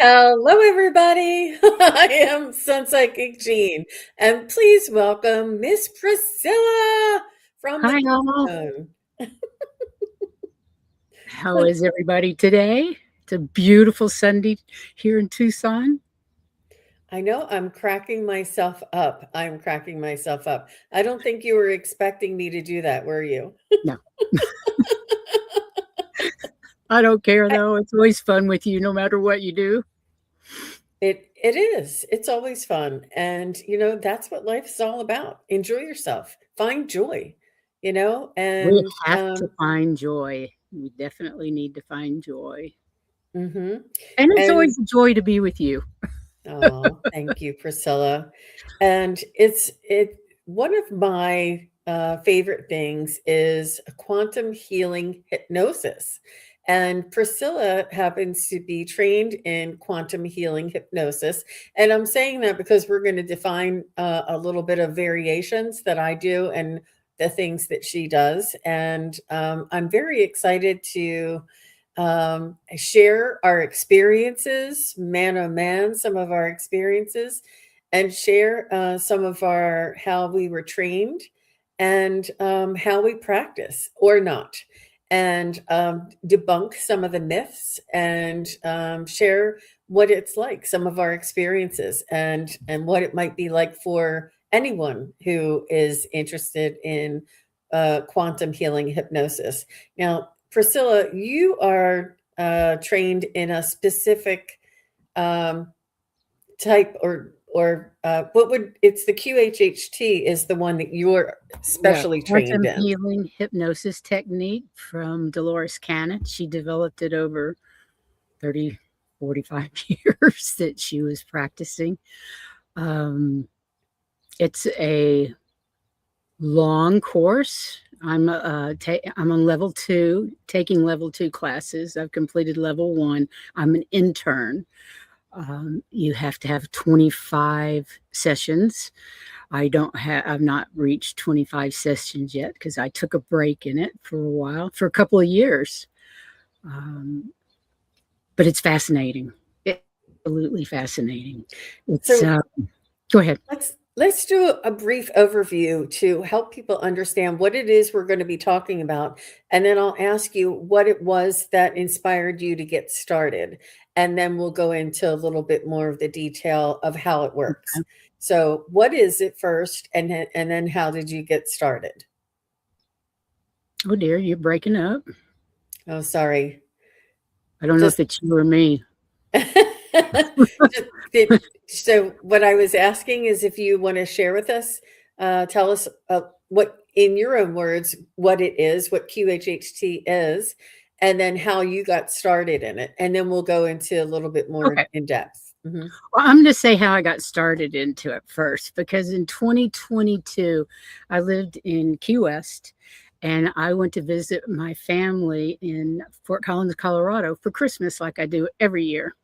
Hello, everybody. I am SunPsychic Jean, and please welcome Miss Priscilla from Hi, all. Crone. How is everybody today? It's a beautiful Sunday here in Tucson. I know I'm cracking myself up. I'm cracking myself up. I don't think you were expecting me to do that, were you? No, I don't care though. It's always fun with you, no matter what you do. It is. It's always fun, and that's what life is all about. Enjoy yourself. Find joy. We And have to find joy. We definitely need to find joy. mhm. And it's And always a joy to be with you. oh, thank you, Priscilla. And it one of my favorite things is quantum healing hypnosis. And Priscilla happens to be trained in quantum healing hypnosis. And I'm saying that because we're going to define a little bit of variations that I do and the things that she does. And I'm very excited to share our experiences, man oh man, some of our experiences, and share some of our how we were trained and how we practice or not, and debunk some of the myths and share what it's like, some of our experiences, and what it might be like for anyone who is interested in quantum healing hypnosis. Now, Priscilla, you are trained in a specific um, type, or what would it's the QHHT is the one that you're Yeah, specially trained quantum in. healing hypnosis technique from Dolores Cannon. She developed it over 30, 45 years that she was practicing. Um, it's a long course. I'm on level 2, taking level 2 classes. I've completed level 1. I'm an intern. You have to have 25 sessions. I've not reached 25 sessions yet because I took a break in it for a while, for a couple of years. But it's fascinating. It's absolutely fascinating. It's So Go ahead. let's do a brief overview to help people understand what it is we're going to be talking about, and then I'll ask you what it was that inspired you to get started, and then we'll go into a little bit more of the detail of how it works. So, what is it first, and then how did you get started? Oh dear, you're breaking up. Oh, sorry. I don't know if Just it's you or me. so what I was asking is if you want to share with us, tell us what, in your own words, what it is, what QHHT is, and then how you got started in it. And then we'll go into a little bit more Okay. in depth. Well, I'm going to say how I got started into it first, because in 2022, I lived in Key West and I went to visit my family in Fort Collins, Colorado for Christmas, like I do every year.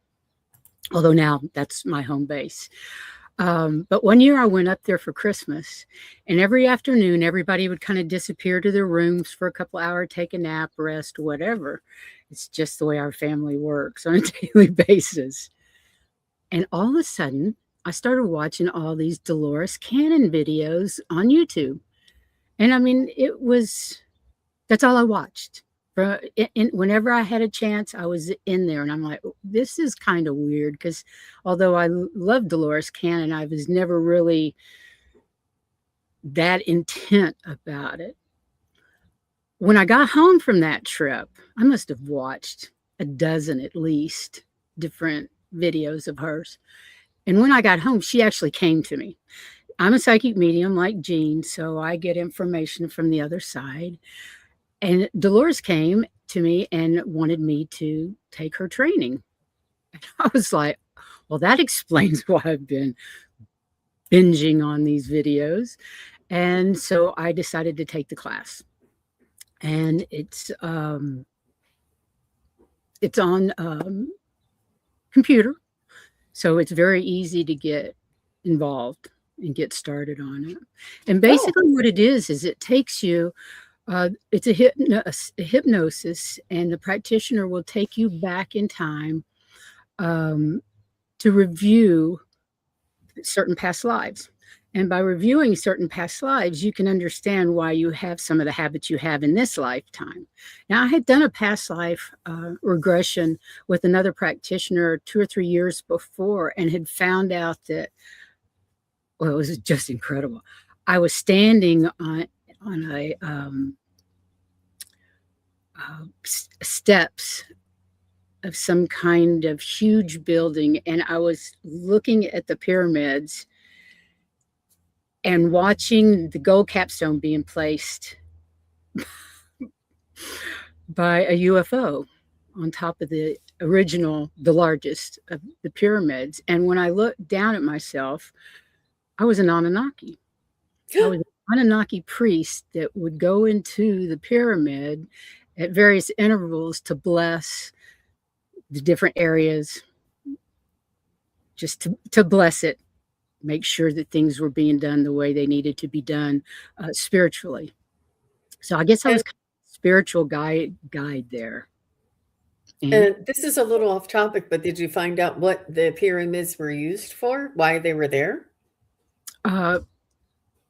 Although now that's my home base. But one year I went up there for Christmas, and every afternoon everybody would kind of disappear to their rooms for a couple hours, take a nap, rest, whatever. It's just the way our family works on a daily basis. And all of a sudden, I started watching all these Dolores Cannon videos on YouTube. And I mean, that's all I watched. Whenever I had a chance, I was in there, and I'm like, this is kind of weird, because although I love Dolores Cannon, I was never really that intent about it. When I got home from that trip, I must have watched a dozen at least different videos of hers. And when I got home, she actually came to me. I'm a psychic medium like Jean, so I get information from the other side. And Dolores came to me and wanted me to take her training. And I was like, well, that explains why I've been binging on these videos. And so I decided to take the class. And it's on computer, so it's very easy to get involved and get started on it. And Oh, basically what it is it takes you, it's a hypnosis, and the practitioner will take you back in time to review certain past lives. And by reviewing certain past lives, you can understand why you have some of the habits you have in this lifetime. Now, I had done a past life regression with another practitioner 2 or 3 years before and had found out that, well, it was just incredible. I was standing on a steps of some kind of huge building, and I was looking at the pyramids and watching the gold capstone being placed by a UFO on top of the original, the largest of the pyramids. And when I looked down at myself, I was an Anunnaki. I was an Anunnaki priest that would go into the pyramid at various intervals to bless the different areas, just to bless it, make sure that things were being done the way they needed to be done spiritually. So I guess I was kind of a spiritual guide there. And this is a little off topic, but did you find out what the pyramids were used for? Why they were there?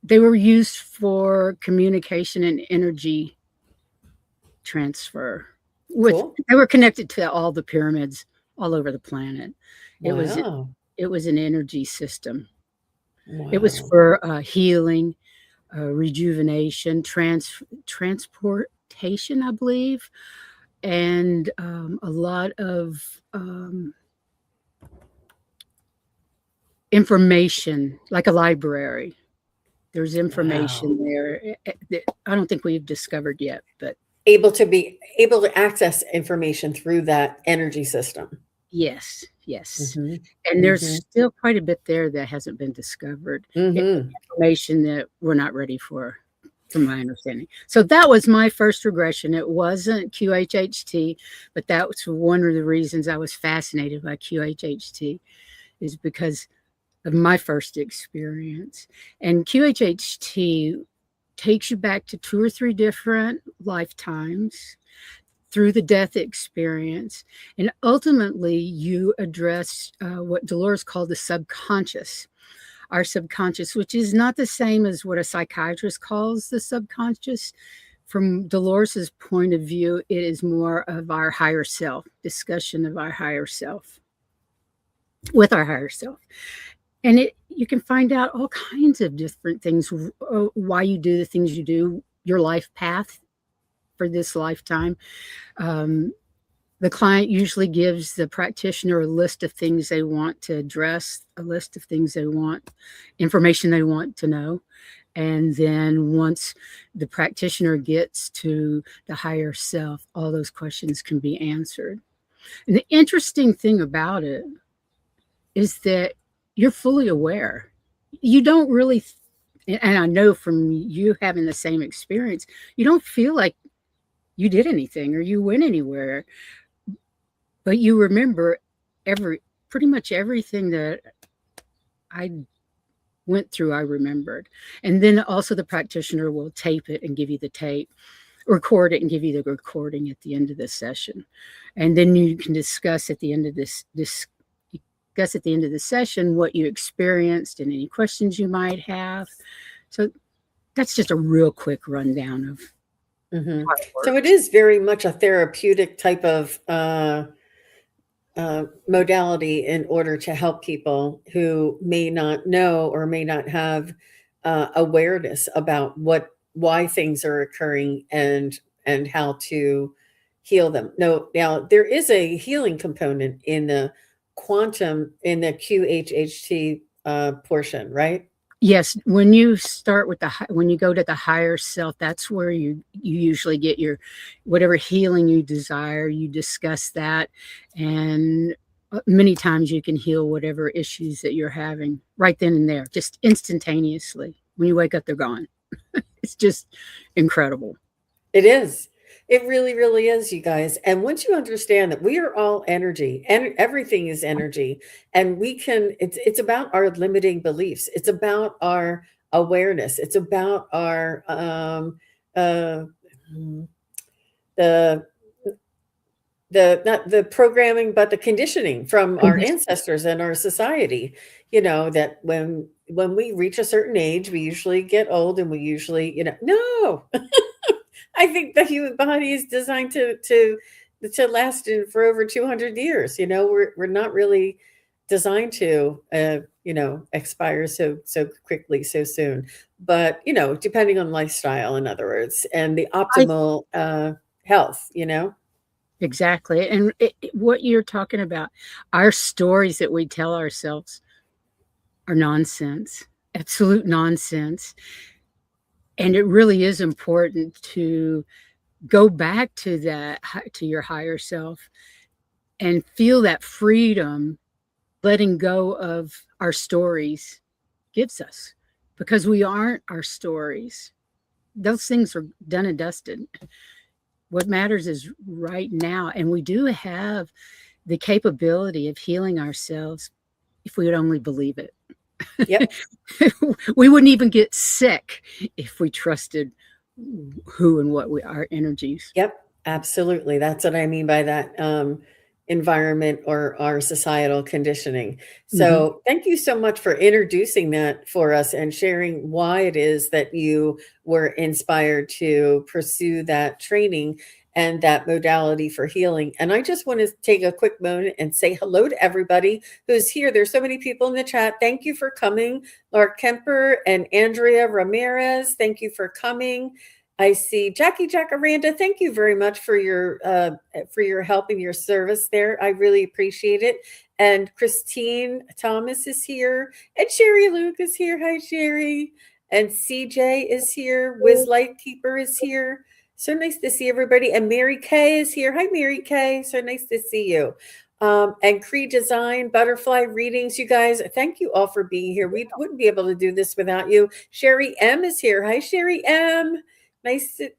They were used for communication and energy transfer. Cool. They were connected to all the pyramids all over the planet. Wow. It was an energy system. Wow. It was for healing, rejuvenation, transportation, I believe, and a lot of information, like a library. There's information there that I don't think we've discovered yet, but able to access information through that energy system. Yes. And there's still quite a bit there that hasn't been discovered. Information that we're not ready for, from my understanding. So that was my first regression. It wasn't QHHT, but that was one of the reasons I was fascinated by QHHT, is because of my first experience. And QHHT takes you back to 2 or 3 different lifetimes through the death experience. And ultimately, you address what Dolores called the subconscious, our subconscious, which is not the same as what a psychiatrist calls the subconscious. From Dolores's point of view, it is more of our higher self, discussion of our higher self, with our higher self. And you can find out all kinds of different things, why you do the things you do, your life path for this lifetime. The client usually gives the practitioner a list of things they want to address, a list of things they want, information they want to know. And then once the practitioner gets to the higher self, all those questions can be answered. And the interesting thing about it is that you're fully aware. You don't really, and I know from you having the same experience, you don't feel like you did anything or you went anywhere, but you remember pretty much everything that I went through, I remembered. And then also the practitioner will tape it and give you the tape, record it and give you the recording at the end of the session. And then you can discuss at the end of at the end of the session what you experienced and any questions you might have. So that's just a real quick rundown of So it is very much a therapeutic type of modality in order to help people who may not know or may not have awareness about why things are occurring and how to heal them. Now there is a healing component in the quantum, in the QHHT portion, right? Yes, when you start with when you go to the higher self, that's where you usually get your whatever healing you desire. You discuss that, and many times you can heal whatever issues that you're having right then and there, just instantaneously. When you wake up, they're gone. It's just incredible. It is. It really, really is, you guys. And once you understand that we are all energy and everything is energy, and it's about our limiting beliefs. It's about our awareness. It's about our, the not the programming, but the conditioning from our Conditioning. ancestors and our society, you know, that when we reach a certain age, we usually get old and we usually, you know, no, I think the human body is designed to last for over 200 years. You know, we're not really designed to you know, expire so quickly, so soon. But, you know, depending on lifestyle, in other words, and the I optimal health, you know. Exactly, and what you're talking about, our stories that we tell ourselves are nonsense, absolute nonsense, and it really is important to go back to that to your higher self and feel that freedom letting go of our stories gives us, because we aren't our stories. Those things are done and dusted. What matters is right now, and we do have the capability of healing ourselves if we would only believe it. Yep. We wouldn't even get sick if we trusted who and what our energies. Yep, absolutely. That's what I mean by that environment or our societal conditioning. Hmm. So, thank you so much for introducing that for us and sharing why it is that you were inspired to pursue that training and that modality for healing. And I just want to take a quick moment and say hello to everybody who's here. There's so many people in the chat. Thank you for coming. Lark Kemper and Andrea Ramirez, thank you for coming. I see Jackie Jacaranda. Thank you very much for your help and your service there. I really appreciate it. And Christine Thomas is here, and Sherry Luke is here. Hi, Sherry. And CJ is here. Wiz Lightkeeper is here. So nice to see everybody. And Mary Kay is here. Hi, Mary Kay. So nice to see you. And Cree Design, Butterfly Readings. You guys, thank you all for being here. We wouldn't be able to do this without you. Sherry M is here. Hi, Sherry M. Nice to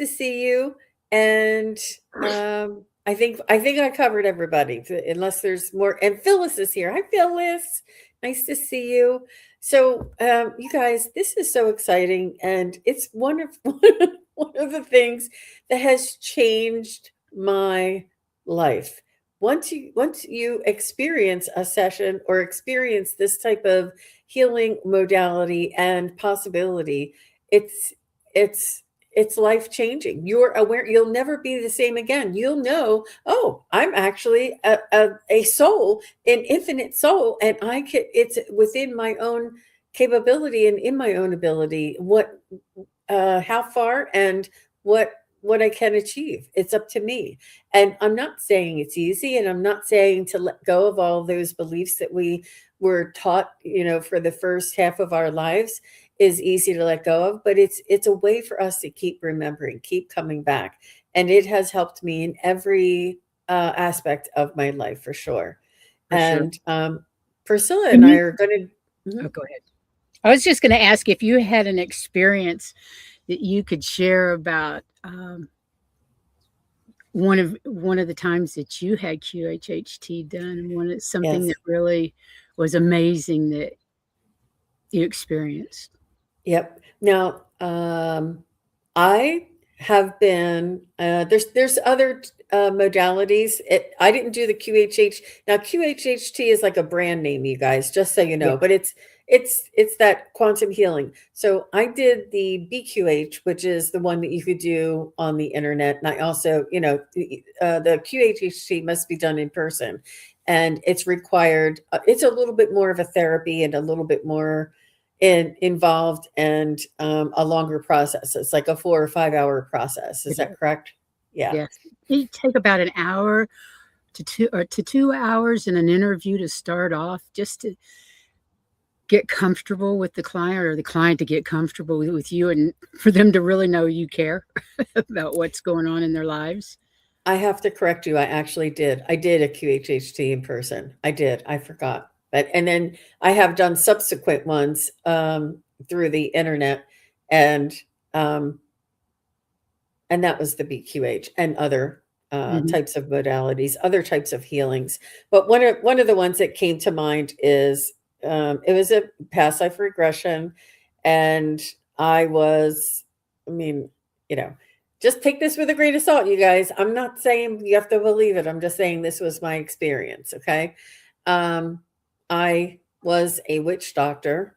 see you. And I think I covered everybody, unless there's more. And Phyllis is here. Hi, Phyllis. Nice to see you. So, you guys, this is so exciting, and it's one of one of the things that has changed my life. Once you experience a session or experience this type of healing modality and possibility, it's it's it's life changing. You're aware you'll never be the same again. You'll know, oh, I'm actually a soul, an infinite soul, and it's within my own capability and in my own ability how far and what I can achieve. It's up to me. And I'm not saying it's easy, and I'm not saying to let go of all those beliefs that we were taught, you know, for the first half of our lives is easy to let go of, but it's a way for us to keep remembering, keep coming back. And it has helped me in every aspect of my life for sure. For sure. And Priscilla And and I you, are going to. oh, go ahead. I was just going to ask if you had an experience that you could share about one of the times that you had QHHT done, and something Yes. that really was amazing that you experienced. Yep. Now, I have been there's other modalities. I didn't do the QHH. Now QHHT is like a brand name, you guys, just so you Yeah. know. But it's that quantum healing. So I did the BQH, which is the one that you could do on the internet, and I also, you know, the QHHT must be done in person, and it's required. It's a little bit more of a therapy and a little bit more involved and a longer process. It's like a 4 or 5 hour process. Is It that does. correct? Yeah. Yes. It take about an hour to 2 hours in an interview to start off, just to get comfortable with the client, or the client to get comfortable with you, and for them to really know you care about what's going on in their lives. I have to correct you. I actually did. I did a QHHT in person. I did. I forgot. But and then I have done subsequent ones through the internet, and um, and that was the BQH and other Hmm. types of modalities, other types of healings. But one of the ones that came to mind is it was a past life regression, and I was, I mean, you know, just take this with a grain of salt, you guys. I'm not saying you have to believe it. I'm just saying this was my experience. Okay. Um, I was a witch doctor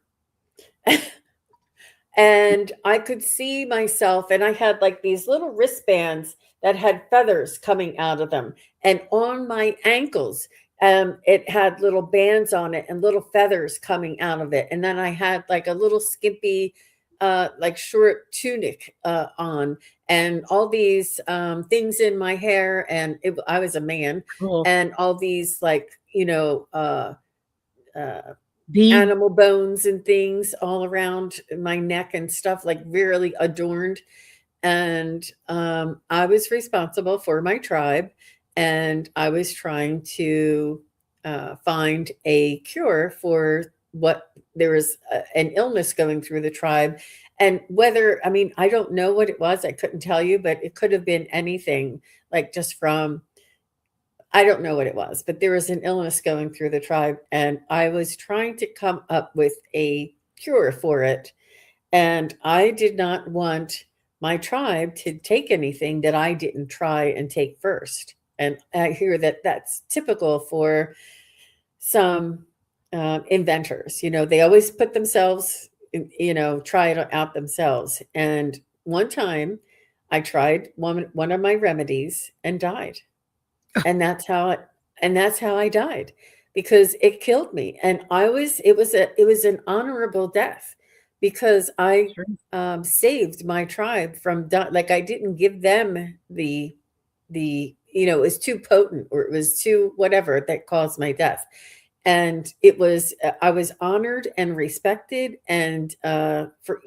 and I could see myself, and I had like these little wristbands that had feathers coming out of them. And on my ankles, it had little bands on it and little feathers coming out of it. And then I had like a little skimpy, like short tunic on, and all these things in my hair. And I was a man, Cool. and all these like, uh, Bead. animal bones and things all around my neck and stuff, like really adorned. And I was responsible for my tribe, and I was trying to find a cure for what there was an illness going through the tribe. And whether, I mean, I don't know what it was, I couldn't tell you, but it could have been anything, like just from, I don't know what it was, but there was an illness going through the tribe, and I was trying to come up with a cure for it. And I did not want my tribe to take anything that I didn't try and take first. And I hear that that's typical for some inventors. They always put themselves, try it out themselves. And one time I tried one of my remedies and died. And that's how I died, because it killed me. And it was an honorable death, because I Sure. saved my tribe from like, I didn't give them it was too potent, or it was too whatever that caused my death. And it was, I was honored and respected, and for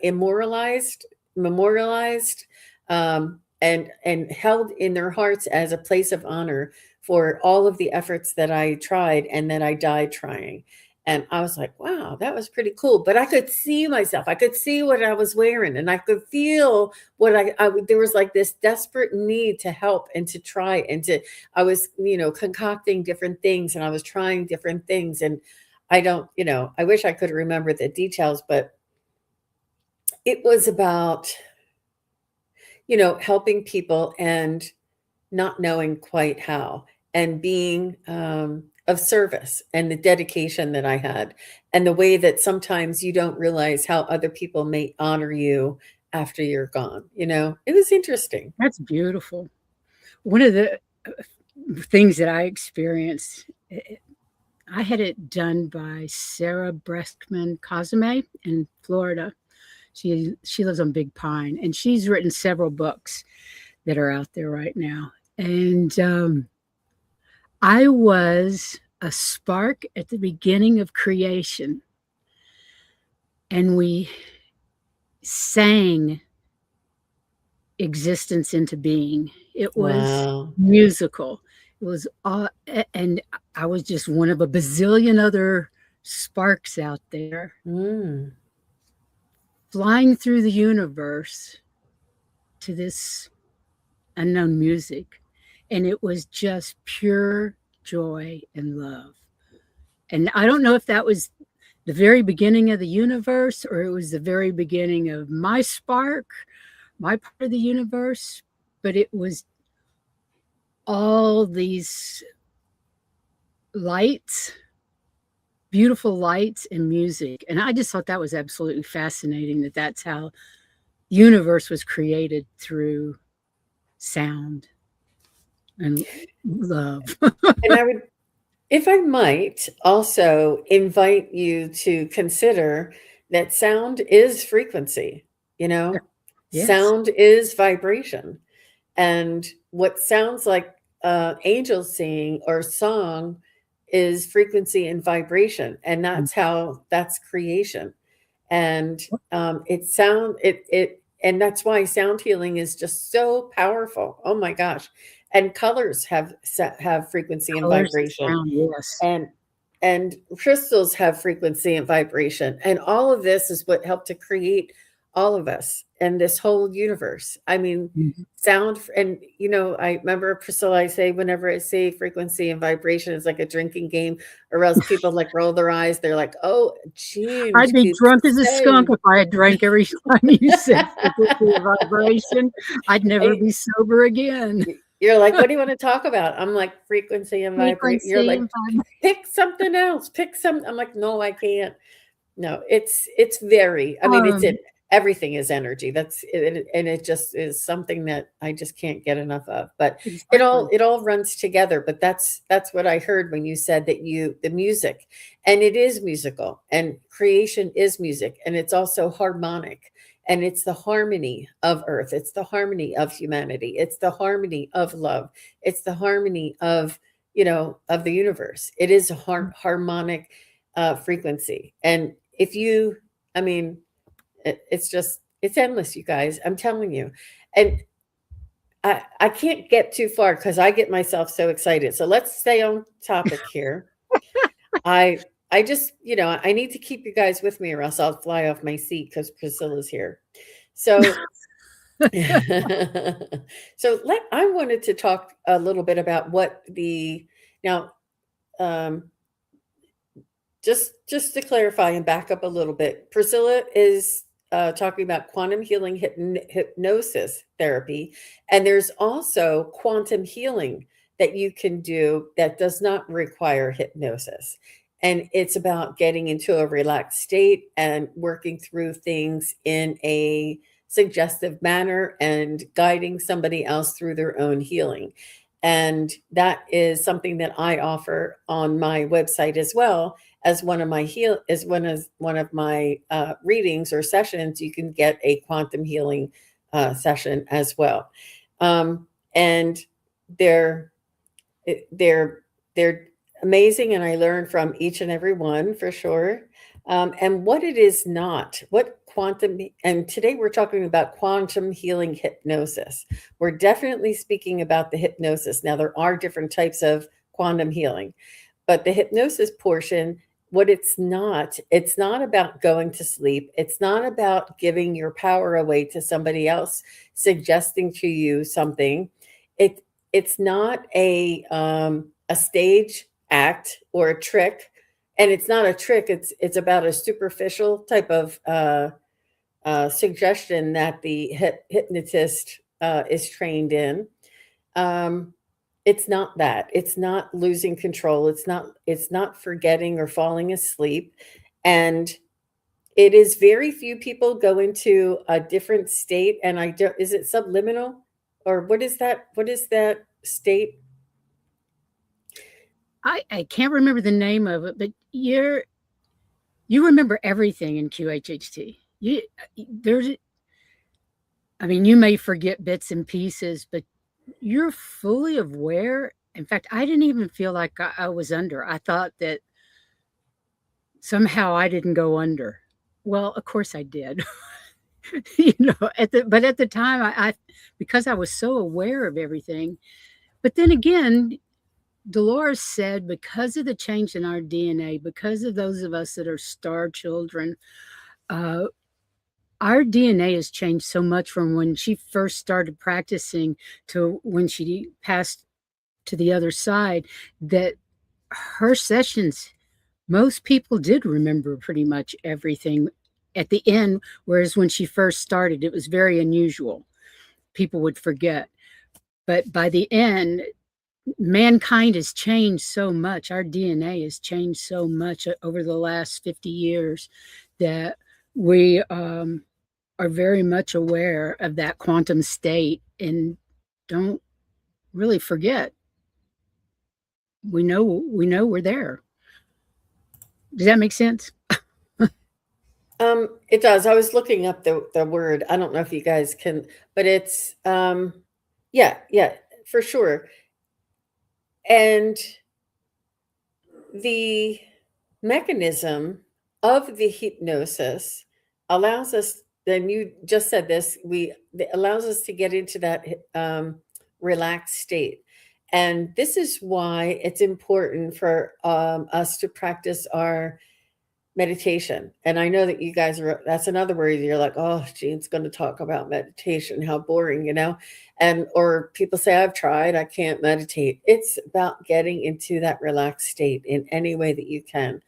immortalized, memorialized, and held in their hearts as a place of honor for all of the efforts that I tried and that I died trying. And I was like, wow, that was pretty cool. But I could see myself. I could see what I was wearing, and I could feel what there was like this desperate need to help and to try and to, I was, concocting different things, and I was trying different things. And I don't, I wish I could remember the details, but it was about, helping people and not knowing quite how, and being of service, and the dedication that I had, and the way that sometimes you don't realize how other people may honor you after you're gone. It was interesting. That's beautiful. One of the things that I experienced, I had it done by Sarah Breskman Cosme in Florida. She lives on Big Pine, and she's written several books that are out there right now. And I was a spark at the beginning of creation, and we sang existence into being. It was Wow. musical. It was and I was just one of a bazillion other sparks out there, Mm. flying through the universe to this unknown music. And it was just pure joy and love. And I don't know if that was the very beginning of the universe, or it was the very beginning of my spark, my part of the universe, but it was all these lights, beautiful lights and music. And I just thought that was absolutely fascinating, that that's how the universe was created, through sound and love. And I would, if I might, also invite you to consider that sound is frequency, Yes. sound is vibration. And what sounds like angels singing or song is frequency and vibration. And that's creation. And and that's why sound healing is just so powerful. Oh my gosh. And colors have frequency and Colors and vibration, sound, yes. and crystals have frequency and vibration, and all of this is what helped to create all of us and this whole universe. I mean, Mhm. sound, and I remember, Priscilla, I say, whenever I say frequency and vibration is like a drinking game, or else people like roll their eyes. They're like, "Oh, Jean I'd be keeps drunk as a skunk saying." if I had drank every time you said frequency of vibration. I'd never I- be sober again. You're like, "What do you want to talk about?" I'm like, "Frequency and vibrate." You're Frequency like, and vibration. "Pick something else. Pick some." I'm like, "No, I can't." No, it's very, I mean, it's Um, it everything is energy. That's it, and it just is something that I just can't get enough of. But exactly. it all runs together. But that's what I heard when you said that the music, and it is musical, and creation is music, and it's also harmonic, and it's the harmony of earth. It's the harmony of humanity. It's the harmony of love. It's the harmony of, of the universe. It is a harmonic frequency. And if you, I mean, it's just, it's endless, you guys. I'm telling you. And I can't get too far because I get myself so excited. So let's stay on topic here. I just, I need to keep you guys with me, or else I'll fly off my seat because Priscilla's here. So I wanted to talk a little bit about what the now um just to clarify and back up a little bit, Priscilla is talking about quantum healing hypnosis therapy, and there's also quantum healing that you can do that does not require hypnosis. And it's about getting into a relaxed state and working through things in a suggestive manner and guiding somebody else through their own healing. And that is something that I offer on my website as well as one of my one of my readings or sessions. You can get a quantum healing session as well, and they're they're they're amazing, and I learn from each and every one for sure. And what it is not, what quantum, and today we're talking about quantum healing hypnosis. We're definitely speaking about the hypnosis. Now, there are different types of quantum healing, but the hypnosis portion, what it's not about going to sleep. It's not about giving your power away to somebody else, suggesting to you something. It it's not a stage act or a trick, and it's not a trick. It's about a superficial type of suggestion that the hypnotist is trained in. Um, it's not that. It's not losing control. It's not forgetting or falling asleep. And it is very few people go into a different state. And I don't, is it subliminal, or what is that? What is that state? I can't remember the name of it, but you remember everything in QHHT. There's I mean, you may forget bits and pieces, but you're fully aware. In fact, I didn't even feel like I was under. I thought that somehow I didn't go under. Well, of course I did. But at the time, I because I was so aware of everything. But then again, Dolores said because of the change in our DNA, because of those of us that are star children, uh, our DNA has changed so much from when she first started practicing to when she passed to the other side, that her sessions, most people did remember pretty much everything at the end, whereas when she first started, it was very unusual. People would forget. But by the end, mankind has changed so much. Our DNA has changed so much over the last 50 years that we are very much aware of that quantum state and don't really forget. We know we're there. Does that make sense? It does. I was looking up the word. I don't know if you guys can, but it's yeah, yeah, for sure. And the mechanism of the hypnosis allows us, and you just said this, it allows us to get into that relaxed state. And this is why it's important for us to practice our meditation. And I know that you guys are, that's another word you're like, oh, Jean's going to talk about meditation. How boring, you know? And, or people say, I've tried, I can't meditate. It's about getting into that relaxed state in any way that you can.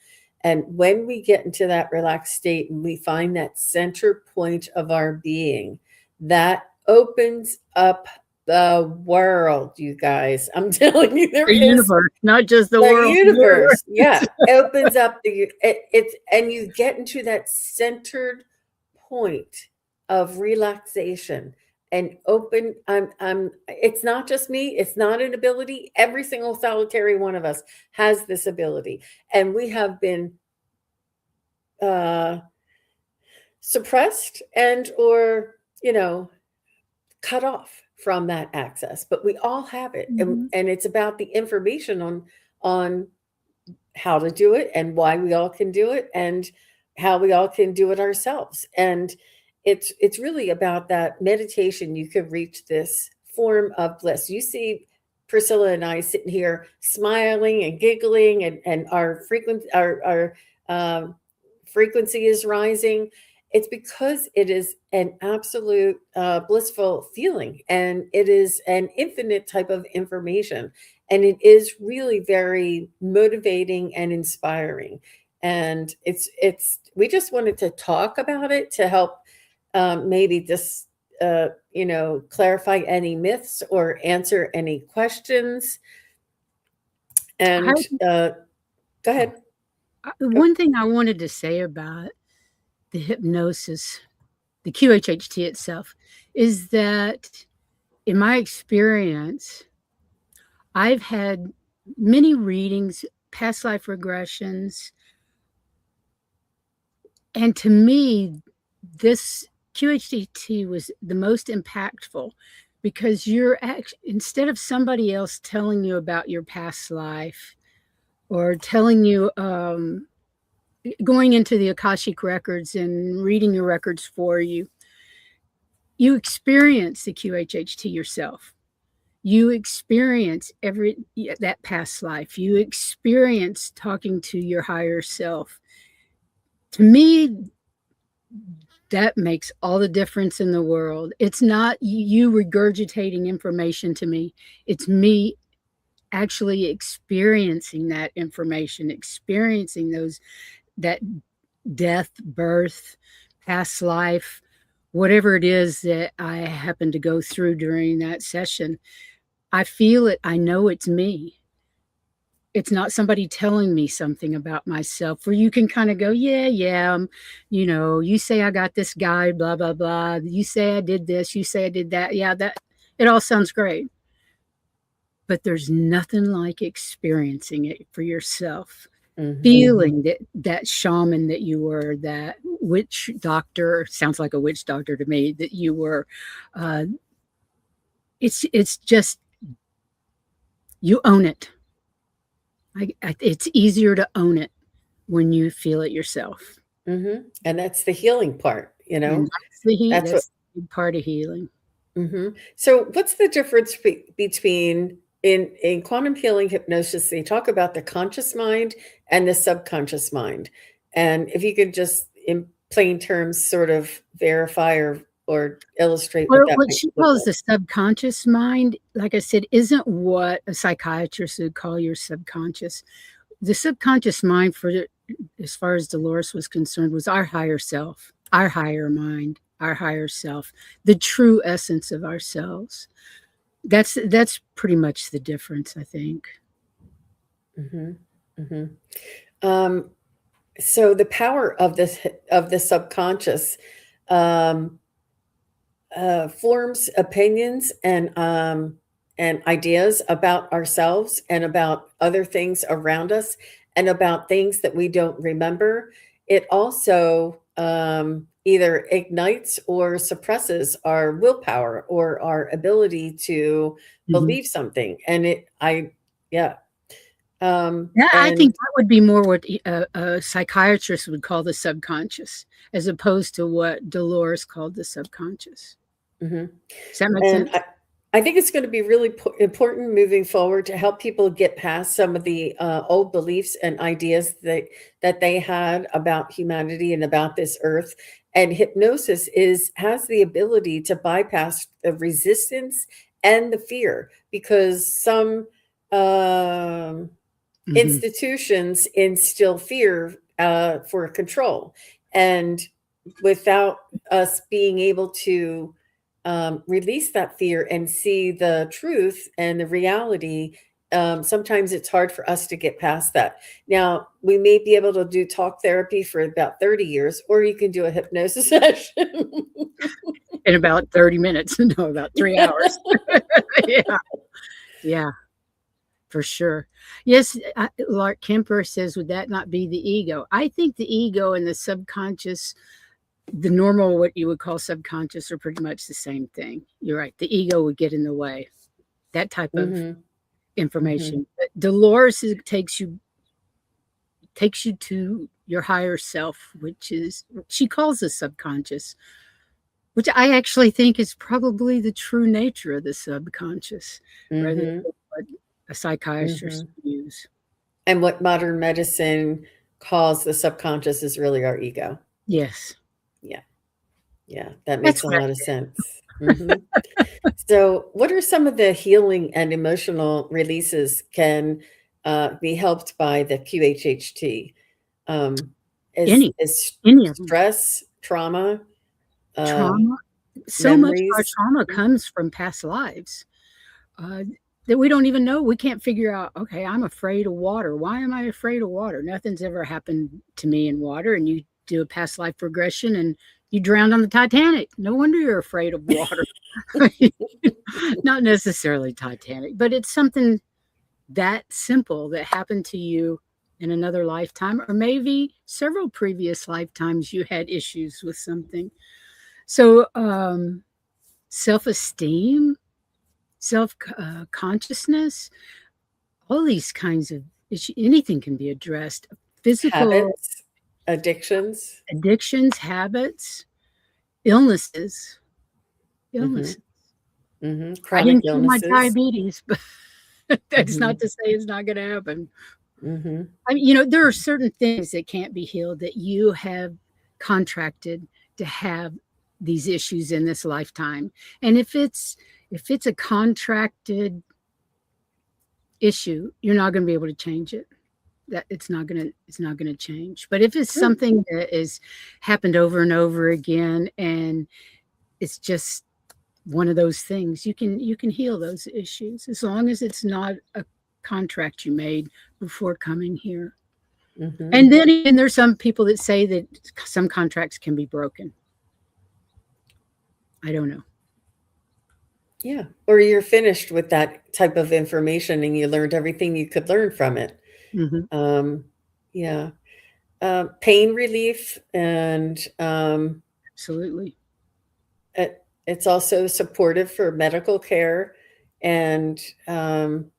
And when we get into that relaxed state and we find that center point of our being, that opens up the world, you guys. I'm telling you, there The is universe, not just the the world. universe. Yeah, opens up it's and you get into that centered point of relaxation and open. I'm it's not just me, it's not an ability. Every single solitary one of us has this ability, and we have been uh suppressed and or, you know, cut off from that access, but we all have it. Mhm. And it's about the information on how to do it and why we all can do it and how we all can do it ourselves. And it's really about that meditation. You can reach this form of bliss. You see Priscilla and I sitting here smiling and giggling, and our frequency is rising. It's because it is an absolute blissful feeling, and it is an infinite type of information, and it is really very motivating and inspiring. And it's we just wanted to talk about it to help maybe just you know, clarify any myths or answer any questions. And go ahead. Go. One thing I wanted to say about the hypnosis, the QHHT itself, is that in my experience, I've had many readings, past life regressions, and to me, this QHHT was the most impactful because you're actually, instead of somebody else telling you about your past life or telling you, going into the Akashic records and reading your records for you, you experience the QHHT yourself. You experience that past life. You experience talking to your higher self. To me, that makes all the difference in the world. It's not you regurgitating information to me. It's me actually experiencing that information, experiencing that death, birth, past life, whatever it is that I happen to go through during that session. I feel it. I know it's me. It's not somebody telling me something about myself where you can kind of go, yeah, you know, you say I got this guy, blah, blah, blah. You say I did this, you say I did that. Yeah, that it all sounds great. But there's nothing like experiencing it for yourself. Mhm. Feeling that shaman that you were, that witch doctor, sounds like a witch doctor to me, that you were. It's just, you own it. It's easier to own it when you feel it yourself. And that's the healing part, you know. And that's That's what. the big part of healing. So what's the difference between in quantum healing hypnosis? They talk about the conscious mind and the subconscious mind. And if you could just in plain terms sort of verify or illustrate what that What might she look calls like. the subconscious mind, like I said, isn't what a psychiatrist would call your subconscious. The subconscious mind, as far as Dolores was concerned, was our higher self, our higher mind, our higher self, the true essence of ourselves. That's pretty much the difference, I think. Mhm, mhm. So the power of the subconscious um, forms opinions and ideas about ourselves and about other things around us and about things that we don't remember. It also either ignites or suppresses our willpower or our ability to Mhm. believe something. And yeah. Yeah, I And think that would be more what a psychiatrist would call the subconscious, as opposed to what Dolores called the subconscious. mhm. Does that make and sense? I think it's going to be really important moving forward to help people get past some of the old beliefs and ideas that they had about humanity and about this earth. And hypnosis has the ability to bypass the resistance and the fear, because some Mhm. institutions instill fear for control, and without us being able to release that fear and see the truth and the reality, sometimes it's hard for us to get past that. Now, we may be able to do talk therapy for about 30 years, or you can do a hypnosis session. In about 30 minutes, no, about 3 hours. Yeah, yeah, for sure. Yes, Lark Kemper says, "Would that not be the ego?" I think the ego and the subconscious, the normal, what you would call subconscious, are pretty much the same thing. You're right. The ego would get in the way. That type of Mhm, mhm. information. But Dolores takes you to your higher self, which is she calls the subconscious, which I actually think is probably the true nature of the subconscious, rather Mhm, than what a psychiatrist mhm. would use. And what modern medicine calls the subconscious is really our ego. Yes, Yeah, yeah, that that's makes a what I lot of sense. Mhm. So, what are some of the healing and emotional releases can be helped by the QHHT? Um, any is any of them. stress, trauma, uh, Trauma, so much of our memories? trauma Mhm. comes from past lives, uh, that we don't even know. We can't figure out, "Okay, I'm afraid of water. Why am I afraid of water? Nothing's ever happened to me in water," and you do a past life regression and you drowned on the Titanic. No wonder you're afraid of water. Not necessarily Titanic, but it's something that simple that happened to you in another lifetime, or maybe several previous lifetimes you had issues with something. So, self-esteem, self consciousness, all these kinds of issues, anything can be addressed. Physical Habits, addictions? addictions, habits, illnesses, Mhm, illnesses. mhm. I Chronic didn't cure my illnesses? diabetes, but that's not Mhm, to say it's not going to happen. mhm. I mean, there are certain things that can't be healed that you have contracted to have these issues in this lifetime. And if it's a contracted issue, you're not going to be able to change it. That it's not going to change. But if it's Hmm. something that is happened over and over again and it's just one of those things, you can heal those issues as long as it's not a contract you made before coming here. Mhm. And then again, there's some people that say that some contracts can be broken. I don't know. Yeah, or you're finished with that type of information and you learned everything you could learn from it. Hmm. Um, yeah. Pain relief, and Absolutely. it's also supportive for medical care, and um,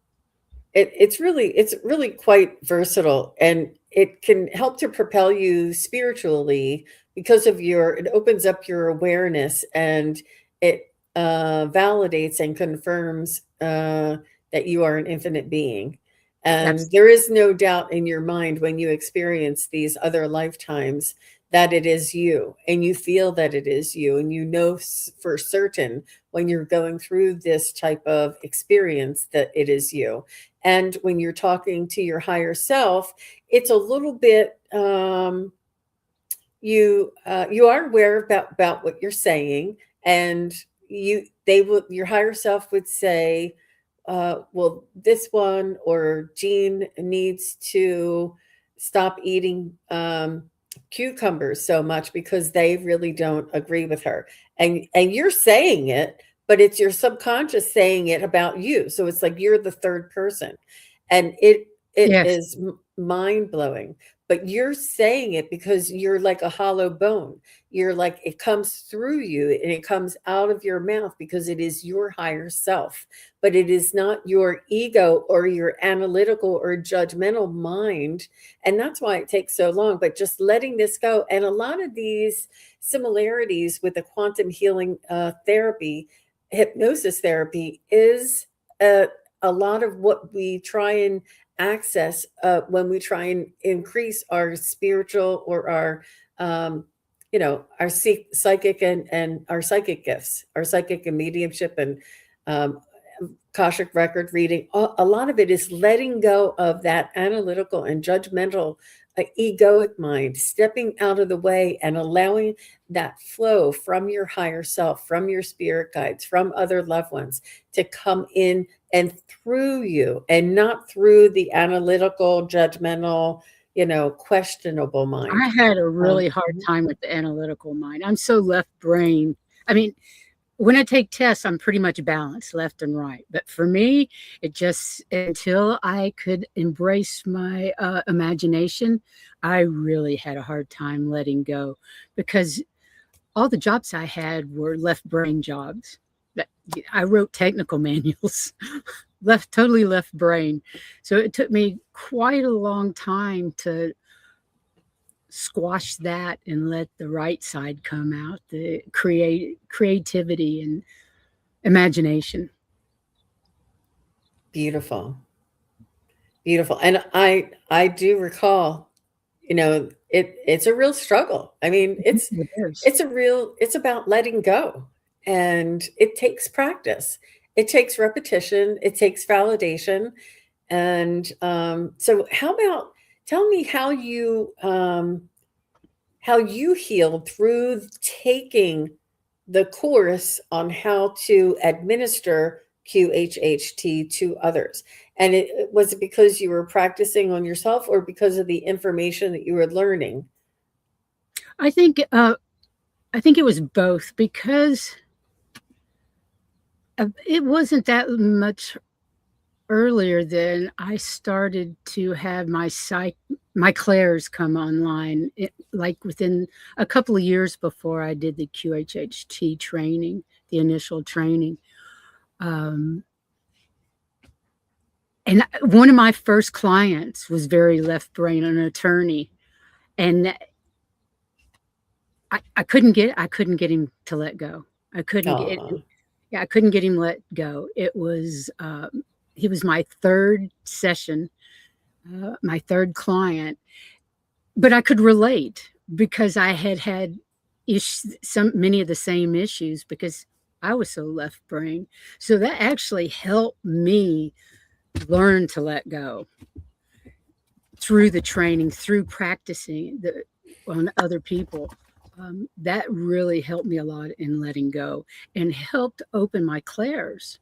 it's really quite versatile, and it can help to propel you spiritually because of it opens up your awareness, and it validates and confirms that you are an infinite being. And Absolutely. there is no doubt in your mind when you experience these other lifetimes that it is you, and you feel that it is you, and you know for certain when you're going through this type of experience that it is you. And when you're talking to your higher self, it's a little bit you are aware about what you're saying, and your higher self would say, well, this one or Jean needs to stop eating cucumbers so much because they really don't agree with her. And you're saying it, but it's your subconscious saying it about you. So it's like you're the third person. And it Yes. is mind blowing, but you're saying it because you're like a hollow bone. You're like, it comes through you and it comes out of your mouth because it is your higher self, but it is not your ego or your analytical or judgmental mind. And that's why it takes so long. But just letting this go, and a lot of these similarities with the quantum healing therapy, hypnosis therapy is a, a lot of what we try and access when we try and increase our spiritual or our our psychic and our psychic gifts, our psychic and mediumship and um, Akashic record reading. A lot of it is letting go of that analytical and judgmental egoic mind, stepping out of the way and allowing that flow from your higher self, from your spirit guides, from other loved ones to come in and through you, and not through the analytical, judgmental, questionable I mind. had a really hard Mhm. time with the analytical mind. I'm so left brain. I mean, when I take tests, I'm pretty much balanced left and right. But for me, it just, until I could embrace my imagination, I really had a hard time letting go, because all the jobs I had were left brain jobs. That I wrote technical manuals, totally left brain. So it took me quite a long time to squash that and let the right side come out, the creativity and imagination. Beautiful, beautiful. And I do recall, it's a real struggle. I mean, It is. it's about letting go, and it takes practice. It takes repetition, it takes validation. And so how about, tell me how you healed through taking the course on how to administer QHHT to others. And was it because you were practicing on yourself, or because of the information that you were learning? I think I think it was both, because it wasn't that much earlier than I started to have my clairs come online, like within a couple of years before I did the QHHT training, the initial training. Um, and one of my first clients was very left brain, an attorney, and I couldn't get him to let go. I couldn't get Oh, Yeah, I couldn't get him let go. It was he was my third session, my third client, but I could relate because I had many of the same issues, because I was so left brain. So that actually helped me learn to let go through the training, through practicing on other people. That really helped me a lot in letting go and helped open my clairs.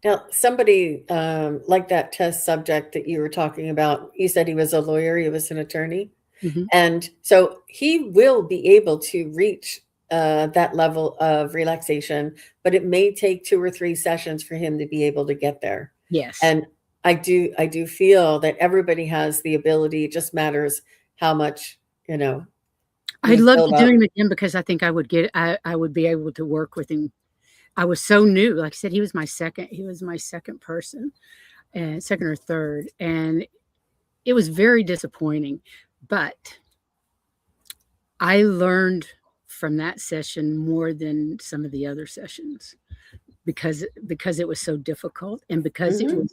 now somebody like that test subject that you were talking about, you said he was a lawyer, he was an attorney. Mhm. And so he will be able to reach that level of relaxation, but it may take 2 or 3 sessions for him to be able to get there. Yes. And I do feel that everybody has the ability. It just matters how much, I'd you love build to do up. him again, because I think I would be able to work with him. I was so new. Like I said, he was my second person, and second or third. And it was very disappointing. But I learned from that session more than some of the other sessions, because it was so difficult, and because Hmm.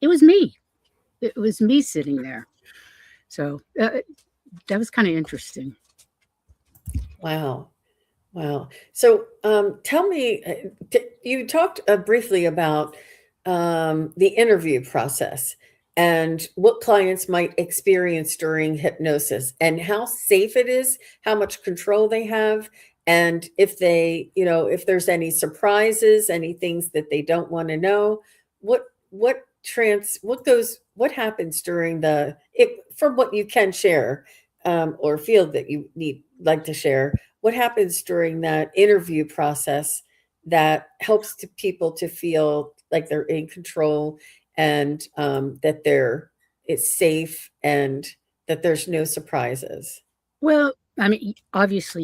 it was me. It was me sitting there. So that was kind of interesting. Wow. Wow. So tell me, you talked briefly about the interview process and what clients might experience during hypnosis, and how safe it is, how much control they have, and if if there's any surprises, any things that they don't want to know. What happens during from what you can share, or feel that you need like to share, what happens during that interview process that helps people to feel like they're in control, and that it's safe, and that there's no surprises? Well, I mean, obviously,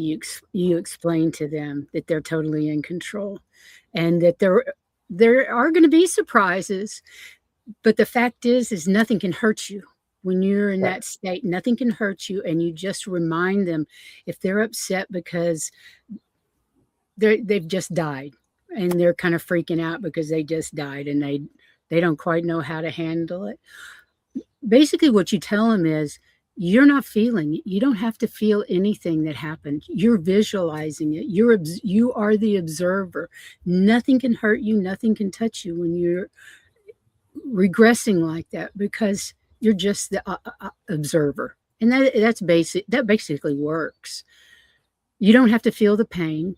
you explain to them that they're totally in control, and that there are going to be surprises. But the fact is nothing can hurt you when you're in Right. that state. Nothing can hurt you, and you just remind them, if they're upset because they've just died. and they're kind of freaking out because they just died and they don't quite know how to handle it. Basically, what you tell them is, you're not feeling it. You don't have to feel anything that happened. You're visualizing it. You are the observer. Nothing can hurt you. Nothing can touch you when you're regressing like that, because you're just the observer. And that's basic. That basically works. You don't have to feel the pain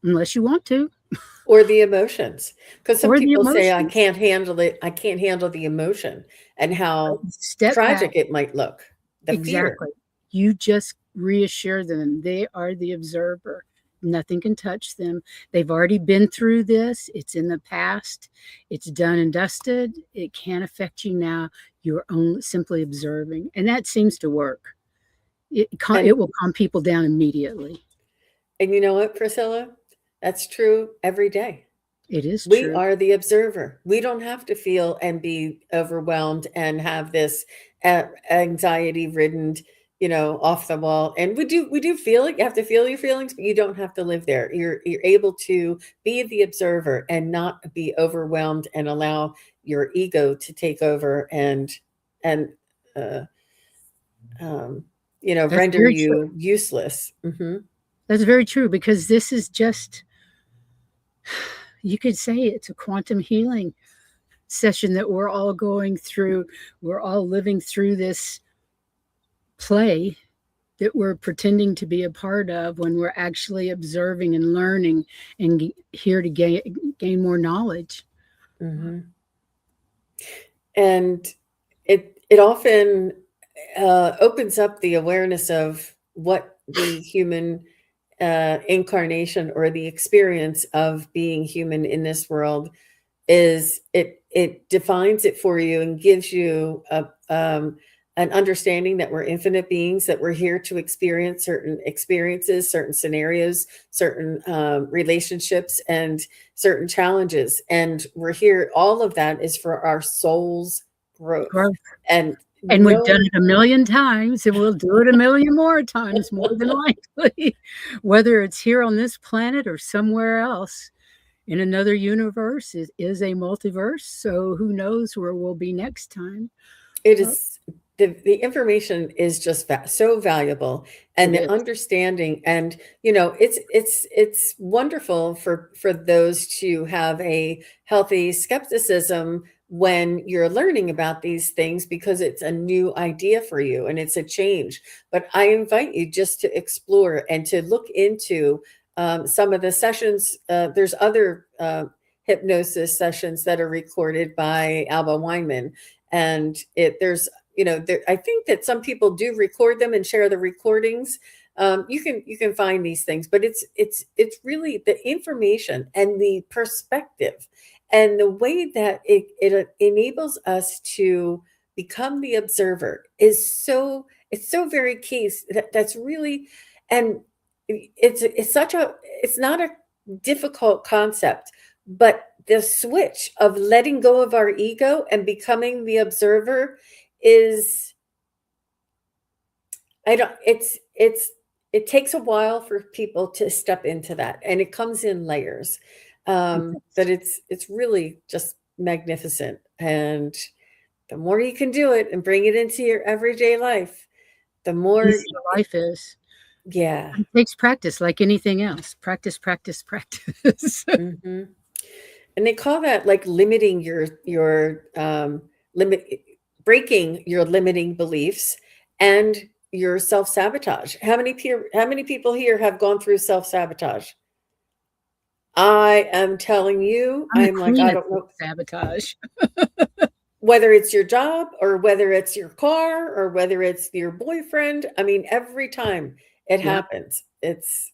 unless you want to, Or the emotions, because some or the people say, I emotions. can't handle it. I can't handle the emotion and how Step back. tragic it might look. The fear. Exactly. You just reassure them they are the observer. Nothing can touch them. They've already been through this. It's in the past. It's done and dusted. It can't affect you now. You're only simply observing. And that seems to work. It will calm people down immediately. And you know what, Priscilla? That's true every day. It is We true. are the observer. We don't have to feel and be overwhelmed and have this anxiety ridden, off the wall. And we do feel it. You have to feel your feelings, but you don't have to live there. You're able to be the observer and not be overwhelmed and allow your ego to take over and uh, render you useless. Mm-hmm. That's very true, because this is just, you could say it's a quantum healing session that we're all going through. We're all living through this play that we're pretending to be a part of, when we're actually observing and learning and here to gain more knowledge. Mm-hmm. And it often opens up the awareness of what the human incarnation or the experience of being human in this world is. It defines it for you and gives you an understanding that we're infinite beings, that we're here to experience certain experiences, certain scenarios, certain relationships, and certain challenges. And we're here. All of that is for our soul's growth. And we've done it a million times, and we'll do it a million more times, more than likely, whether it's here on this planet or somewhere else in another universe. It is a multiverse, so who knows where we'll be next time. It is. The information is just so valuable, and the understanding, and it's wonderful for those to have a healthy skepticism when you're learning about these things, because it's a new idea for you and it's a change. But I invite you just to explore and to look into some of the sessions. There's other hypnosis sessions that are recorded by Alba Weinman, and there's I think that some people do record them and share the recordings. You can find these things, but it's really the information and the perspective and the way that it enables us to become the observer is so very key. That's really, and it's not a difficult concept, but the switch of letting go of our ego and becoming the observer is, it takes a while for people to step into that, and it comes in layers. But it's really just magnificent. And the more you can do it and bring it into your everyday life, the more easier life is. Yeah. It takes practice, like anything else. Practice, practice, practice. Mm-hmm. And they call that like limiting your breaking your limiting beliefs and your self-sabotage. How many people here have gone through self-sabotage? I am telling you, I'm like, I don't know. Sabotage. Whether it's your job or whether it's your car or whether it's your boyfriend. I mean, every time it happens, it's,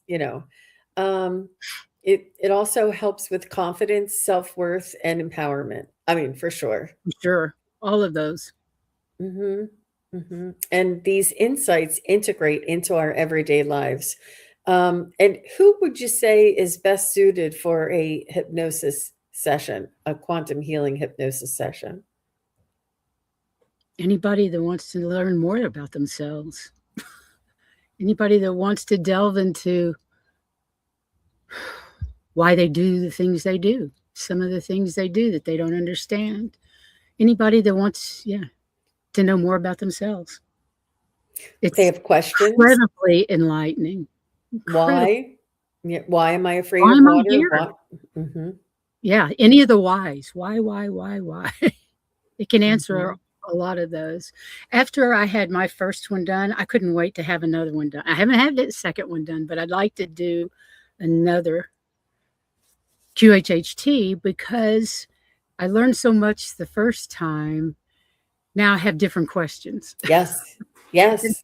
it also helps with confidence, self-worth, and empowerment. I mean, for sure. Sure. All of those. Mm-hmm. Mm-hmm. And these insights integrate into our everyday lives. And who would you say is best suited for a hypnosis session, a quantum healing hypnosis session? Anybody that wants to learn more about themselves. Anybody that wants to delve into why they do the things they do, some of the things they do that they don't understand. Anybody that wants, to know more about themselves. They It's have questions. incredibly enlightening. Incredible. Why? Yeah, why am I afraid Why of am I water? here? What? Hmm. Yeah, any of the whys. Why? It can answer Hmm. a lot of those. After I had my first one done, I couldn't wait to have another one done. I haven't had the second one done, but I'd like to do another QHHT because I learned so much the first time. Now I have different questions. Yes. Yes.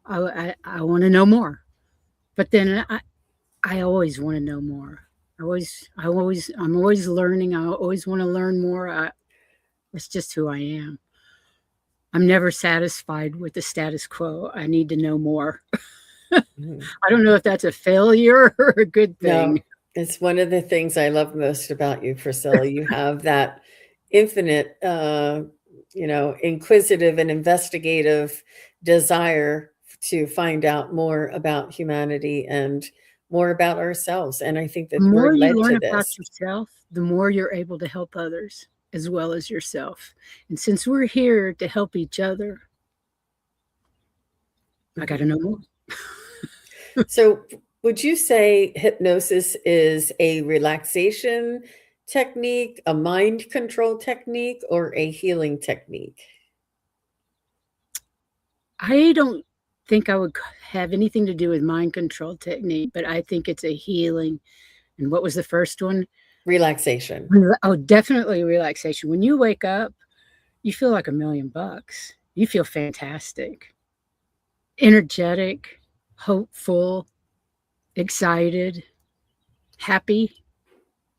I want to know more, but then I always want to know more. I'm always learning. I always want to learn more. It's just who I am. I'm never satisfied with the status quo. I need to know more. Mhm. I don't know if that's a failure or a good No, thing. it's one of the things I love most about you, Priscilla. You have that infinite, inquisitive and investigative desire to find out more about humanity and more about ourselves. And I think The that we're more you led learn to about this. yourself, the more you're able to help others as well as yourself. And since we're here to help each other, I got to Mhm. know more. So, would you say hypnosis is a relaxation technique, a mind control technique, or a healing technique? I don't think I would have anything to do with mind control technique, but I think it's a healing. And what was the first one? Relaxation. Oh, definitely relaxation. When you wake up, you feel like $1,000,000. You feel fantastic, energetic, hopeful, excited, happy,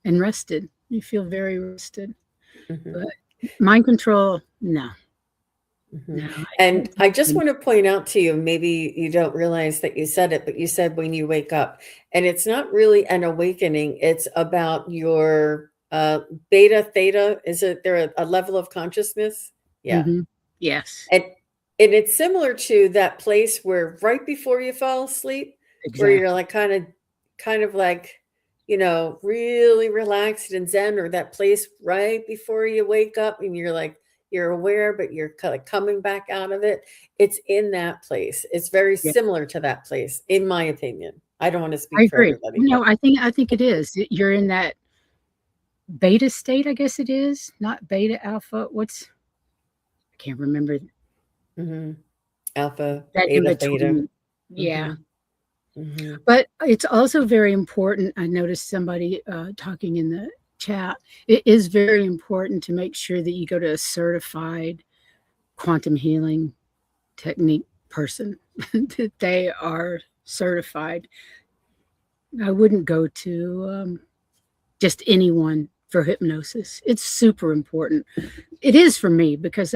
and rested. You feel very rested. Mhm. But mind control, no, Mhm. no. I And can't I just think. want to point out to you, maybe you don't realize that you said it, but you said when you wake up, and it's not really an awakening. It's about your beta, theta. Is it there a level of consciousness? Yeah. Mhm. Yes, And it's similar to that place where right before you fall asleep, where you're exactly. like kind of like, really relaxed and zen, or that place right before you wake up and you're like you're aware, but you're kind of coming back out of it. It's in that place. It's very Yeah, similar to that place, in my opinion. I don't want to I speak for agree. everybody, No, but I think it is. You're in that beta state, I guess it is, not beta, alpha. I can't remember mhm. Alpha, that in beta, theta. between. Yeah. Hmm. Hmm. But it's also very important. I noticed somebody talking in the chat. It is very important to make sure that you go to a certified quantum healing technique person, that they are certified. I wouldn't go to just anyone for hypnosis. It's super important. It is for me because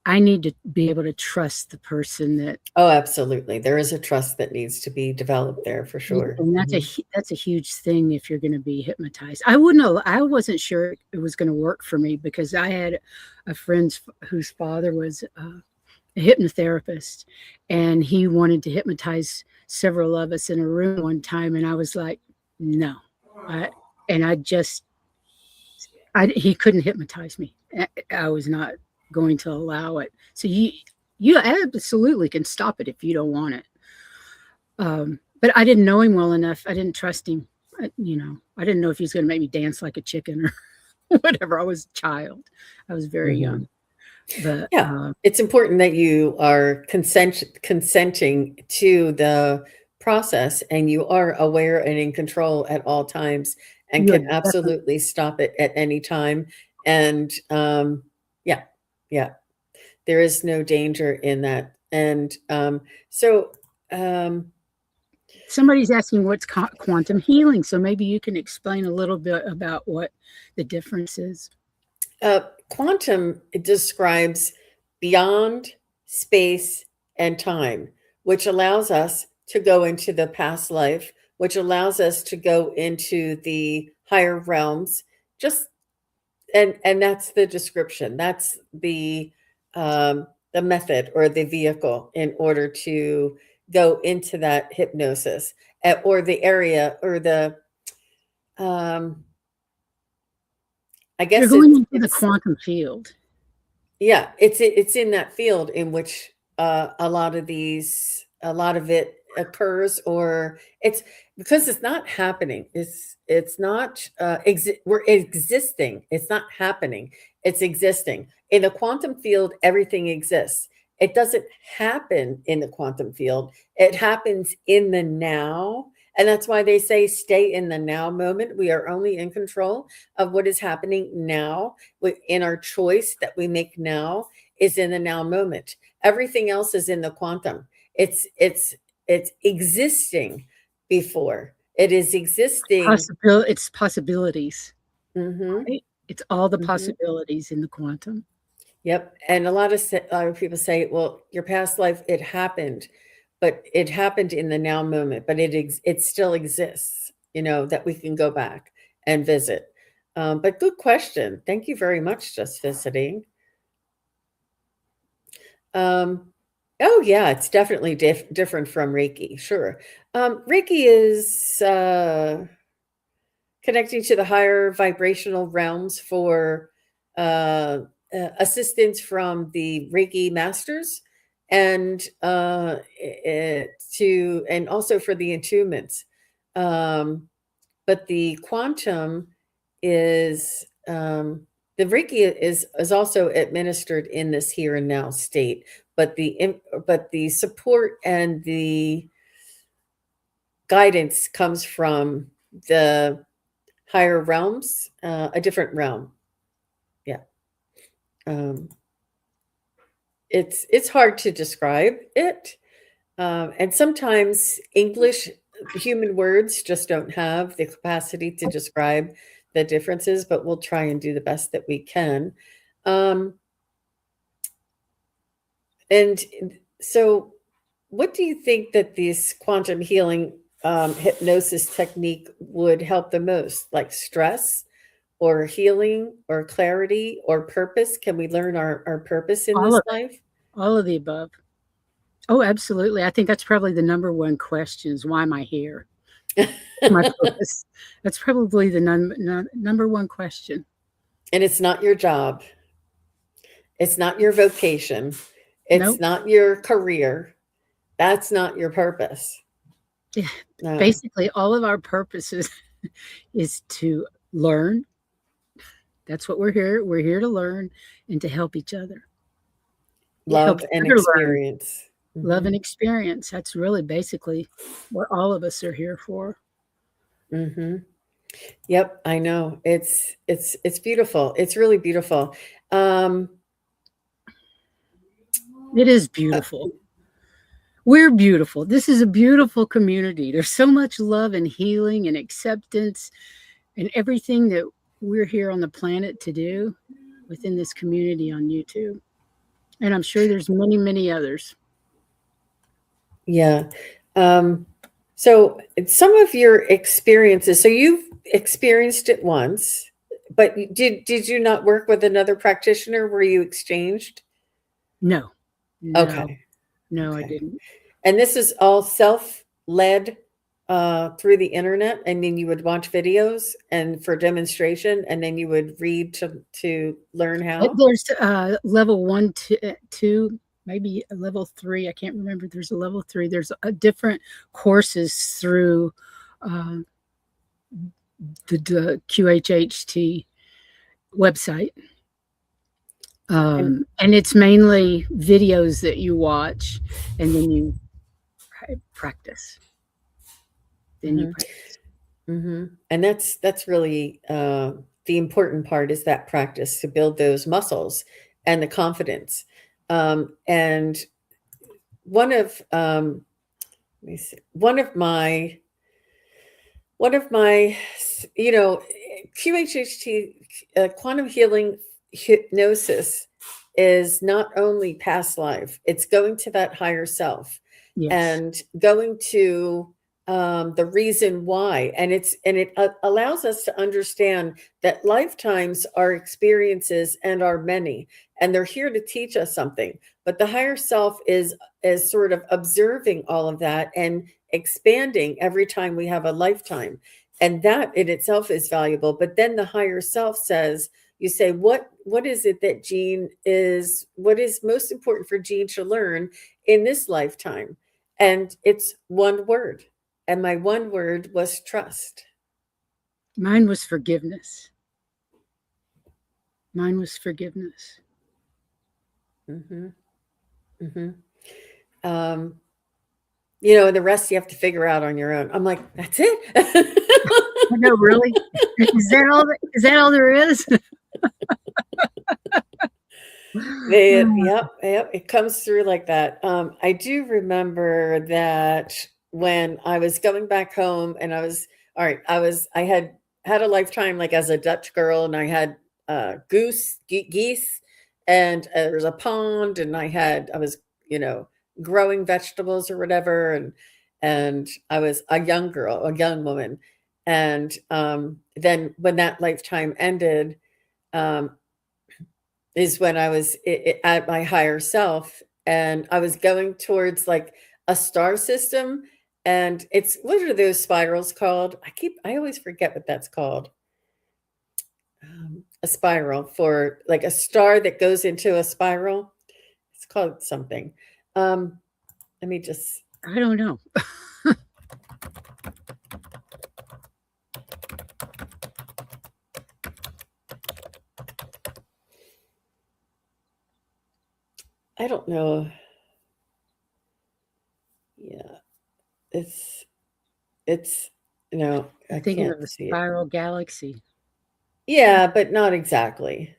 I need to be able to trust the person that. Oh, absolutely. There is a trust that needs to be developed there for sure. And Mhm. that's a huge thing if you're going to be hypnotized. I wasn't sure it was going to work for me because I had a friend whose father was a hypnotherapist, and he wanted to hypnotize several of us in a room one time, and I was like, no, I and I just I he couldn't hypnotize me. I was not going to allow it. So you absolutely can stop it if you don't want it. But I didn't know him well enough. I didn't trust him. I didn't know if he was going to make me dance like a chicken or whatever. I was a child. I was very Mhm. young. But Yeah. It's important that you are consenting to the process, and you are aware and in control at all times and you are can definitely absolutely stop it at any time. And yeah, yeah, there is no danger in that. And so um, somebody's asking what's quantum healing. So maybe you can explain a little bit about what the difference is. Quantum describes beyond space and time, which allows us to go into the past life, which allows us to go into the higher realms. Just and that's the description. That's the method or the vehicle in order to go into that hypnosis or the area or I You're guess going into the it's quantum field. yeah, it's in that field in which a lot of it occurs, or it's because it's not happening. It's not we're existing. It's not happening. It's existing. In the quantum field, everything exists. It doesn't happen in the quantum field. It happens in the now. And that's why they say stay in the now moment. We are only in control of what is happening now. In our choice that we make now is in the now moment. Everything else is in the quantum. It's existing before. It is existing. It's possibilities, Hmm. right? It's all the Hmm. possibilities in the quantum. Yep. And a lot of people say, well, your past life, it happened, but it happened in the now moment, but it still exists, that we can go back and visit. But good question. Thank you very much, Just Visiting. Oh yeah, it's definitely different from Reiki. Sure. Reiki is connecting to the higher vibrational realms for assistance from the Reiki masters, and and also for the attunements. But the quantum is the Reiki is also administered in this here and now state, but the support and the guidance comes from the higher realms, a different realm. Yeah. Um, it's hard to describe it, and sometimes English human words just don't have the capacity to describe the differences, but we'll try and do the best that we can. Um, and so, what do you think that this quantum healing hypnosis technique would help the most? Like stress, or healing, or clarity, or purpose? Can we learn our purpose in All this of it, life? all of the above. Oh, absolutely. I think that's probably the number one question is why am I here? My purpose. That's probably the number one question. And it's not your job. It's not your vocation. It's Nope. not your career. That's not your purpose. Yeah. No. Basically, all of our purposes is to learn. That's what we're here. We're here to learn and to help each other. Help Love each and other learn. experience. Love Hmm. and experience. That's really basically what all of us are here for. Hmm. Yep, I know. It's beautiful. It's really beautiful. Um, It is uh, beautiful. We're beautiful. This is a beautiful community. There's so much love and healing and acceptance and everything that we're here on the planet to do within this community on YouTube. And I'm sure there's many, many others. yeah. Um, so some of your experiences, so you've experienced it once, but did you not work with another practitioner where you exchanged? No, no, Okay. no, I Okay. didn't. And this is all self-led through the internet, and then you would watch videos and for demonstration, and then you would read to learn how. There's level one, two, maybe a level three. I can't remember. There's a level three. There's a different courses through uh, the QHHT website. And And it's mainly videos that you watch and then you practice. Then you mhm, practice. and that's really the important part, is that practice to build those muscles and the confidence. And one of let me see, one of my QHHT, quantum healing hypnosis, is not only past life, it's going to that higher self Yes. and going to the reason why. And it allows us to understand that lifetimes are experiences and are many, and they're here to teach us something. But the higher self is sort of observing all of that and expanding every time we have a lifetime. And that in itself is valuable. But then the higher self says, you say, what is it that Jean is, what is most important for Jean to learn in this lifetime? And it's one word. And my one word was trust. Mine was forgiveness. Mine was forgiveness. Mm-hmm. Mm-hmm. You know, the rest you have to figure out on your own. I'm like, that's it. No, really? Is that all? Is that all there is? Yep, it comes through like that. I do remember that when I was going back home, and I was all right. I had a lifetime like as a Dutch girl, and I had geese, and there was a pond, and I was you know growing vegetables or whatever, and I was a young girl, a young woman, and then when that lifetime ended. Um, is when I was at my higher self, and I was going towards like a star system. And it's, what are those spirals called? I always forget what that's called. A spiral for like a star that goes into a spiral. It's called something. Let me just, I don't know. I don't know. Yeah, it's, no, I'm I thinking can't of the see it. spiral galaxy. Yeah, but not exactly.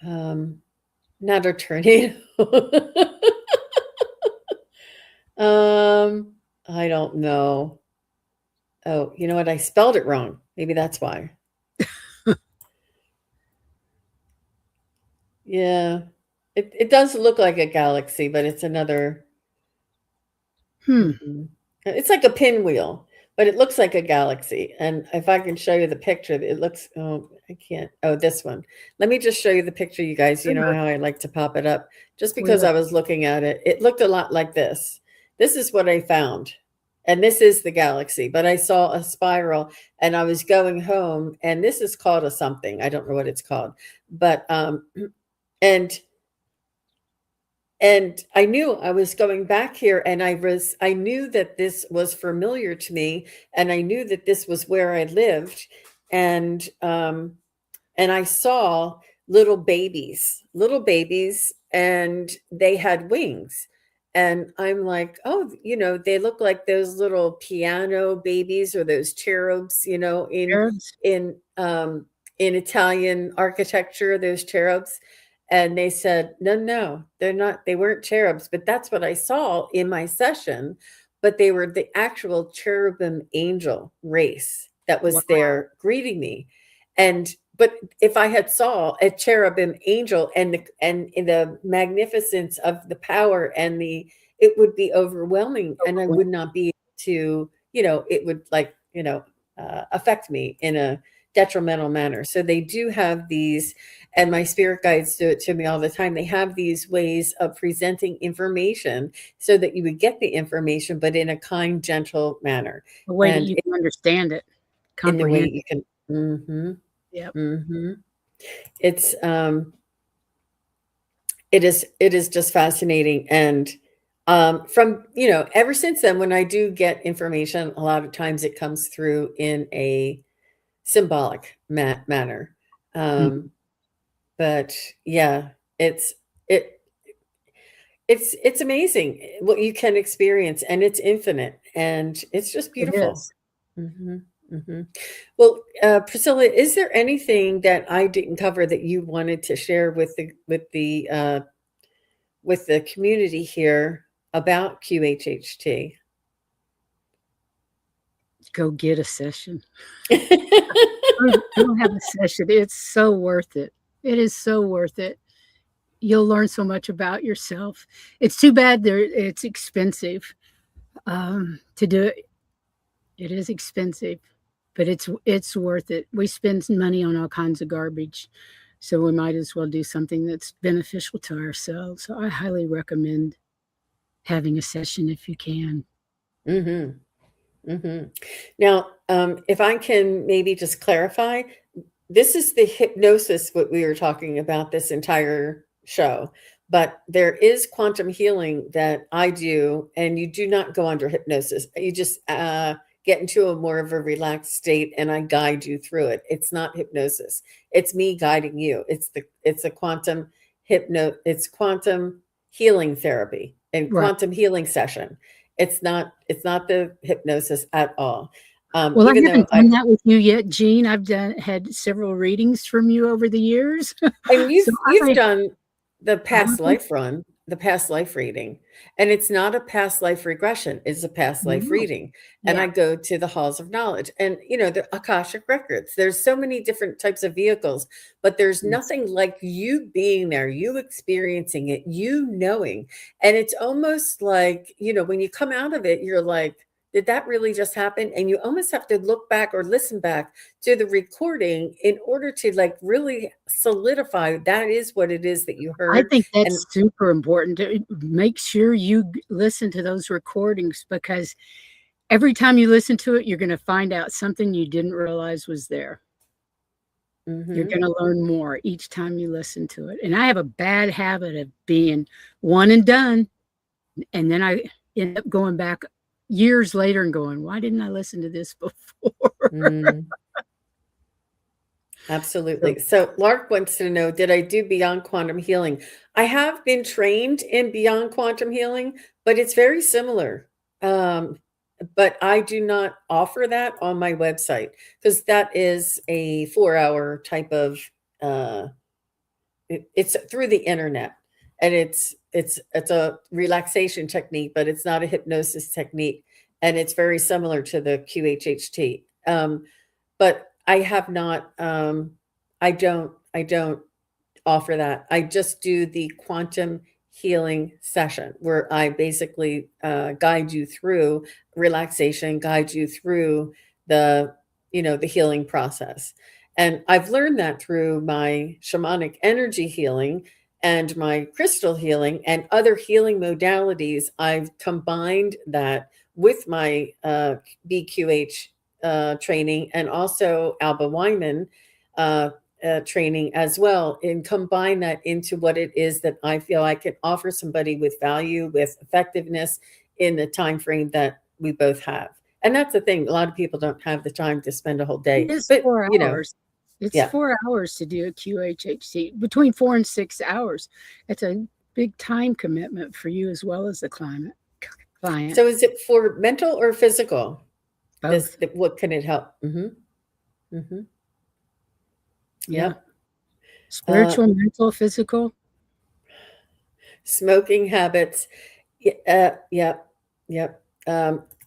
Not a tornado. Um, I don't know. Oh, you know what? I spelled it wrong. Maybe that's why. Yeah. It does look like a galaxy, but it's another. Hmm. Mm-mm. It's like a pinwheel, but it looks like a galaxy. And if I can show you the picture, it looks, oh, I can't. Oh, this one. Let me just show you the picture, you guys. You know how I like to pop it up. Just because We're I was looking at it, it looked a lot like this. This is what I found. And this is the galaxy, but I saw a spiral and I was going home, and this is called a something. I don't know what it's called, but, and and I knew I was going back here, and I knew that this was familiar to me, and I knew that this was where I lived. And and I saw little babies, and they had wings. And I'm like, oh, they look like those little piano babies, or those cherubs, Arabs. in um in Italian architecture, those cherubs. And they said, no, no, they're not, they weren't cherubs, but that's what I saw in my session. But they were the actual cherubim angel race that Wow. was there greeting me. And but if I had saw a cherubim angel, and the magnificence of the power, and it would be overwhelming, and I would not be able to, it would, like, affect me in a detrimental manner. So they do have these, and my spirit guides do it to me all the time. They have these ways of presenting information so that you would get the information, but in a kind, gentle manner, A way that and you can understand it, in the way comprehend you it. can. Hmm. Yep. Hmm. It's it is just fascinating. And from, ever since then, when I do get information, a lot of times it comes through in a symbolic manner. Mhm. But yeah, it's it it's amazing what you can experience, and it's infinite, and it's just It beautiful. is. Hmm. Hmm. Well, Priscilla, is there anything that I didn't cover that you wanted to share with the community here about QHHT? Go get a session. Go have a session. It's so worth it. It is so worth it. You'll learn so much about yourself. It's too bad it's expensive to do it. It is expensive, but it's worth it. We spend money on all kinds of garbage, so we might as well do something that's beneficial to ourselves. So I highly recommend having a session if you can. Hmm. Hmm. Now, if I can maybe just clarify, this is the hypnosis, what we were talking about this entire show. But there is quantum healing that I do, and you do not go under hypnosis. You just get into a more of a relaxed state, and I guide you through it. It's not hypnosis. It's me guiding you. It's a quantum it's quantum healing therapy and Right. quantum healing session. It's not the hypnosis at all. Well, I Even though haven't done that with you yet, Jean. I've had several readings from you over the years. and So you've I done the uh-huh. past life run, the past life reading, and it's not a past life regression, it's a past life No. reading. And I Yeah. go to the halls of knowledge and the Akashic records. There's so many different types of vehicles, but there's Yes. nothing like you being there, you experiencing it, you knowing. And it's almost like, when you come out of it, you're like, did that really just happen? And you almost have to look back or listen back to the recording in order to like really solidify that is what it is that you I heard. think And that's super important to make sure you listen to those recordings, because every time you listen to it, you're gonna find out something you didn't realize was there. You're mhm. gonna learn more each time you listen to it, and I have a bad habit of being one and done, and then I end up going back years later and going, "Why didn't I listen to this before?" Mm, So absolutely. So Lark wants to know, did I do beyond quantum healing? I have been trained in beyond quantum healing, but it's very similar. Um, but I do not offer that on my website because that is a 4-hour type of uh it's through the internet, and it's a relaxation technique, but it's not a hypnosis technique, and it's very similar to the QHHT. But I have not. I don't offer that. I just do the quantum healing session where I basically guide you through relaxation, guide you through the healing process. And I've learned that through my shamanic energy healing and my crystal healing and other healing modalities. I've combined that with my BQH training and also Alba Wyman uh, training as well, and combine that into what it is that I feel I can offer somebody with value, with effectiveness in the time frame that we both have. And that's the thing. A lot of people don't have the time to spend a whole it day. is But 4 hours. It's yeah. 4 hours to do a QHHT, between 4 and 6 hours. It's a big time commitment for you as well as the client, So is it for mental or physical? both. What can it help? Hmm. Yeah. Yep. Uh, Spiritual, mental, physical. Smoking habits. Yep. Yep.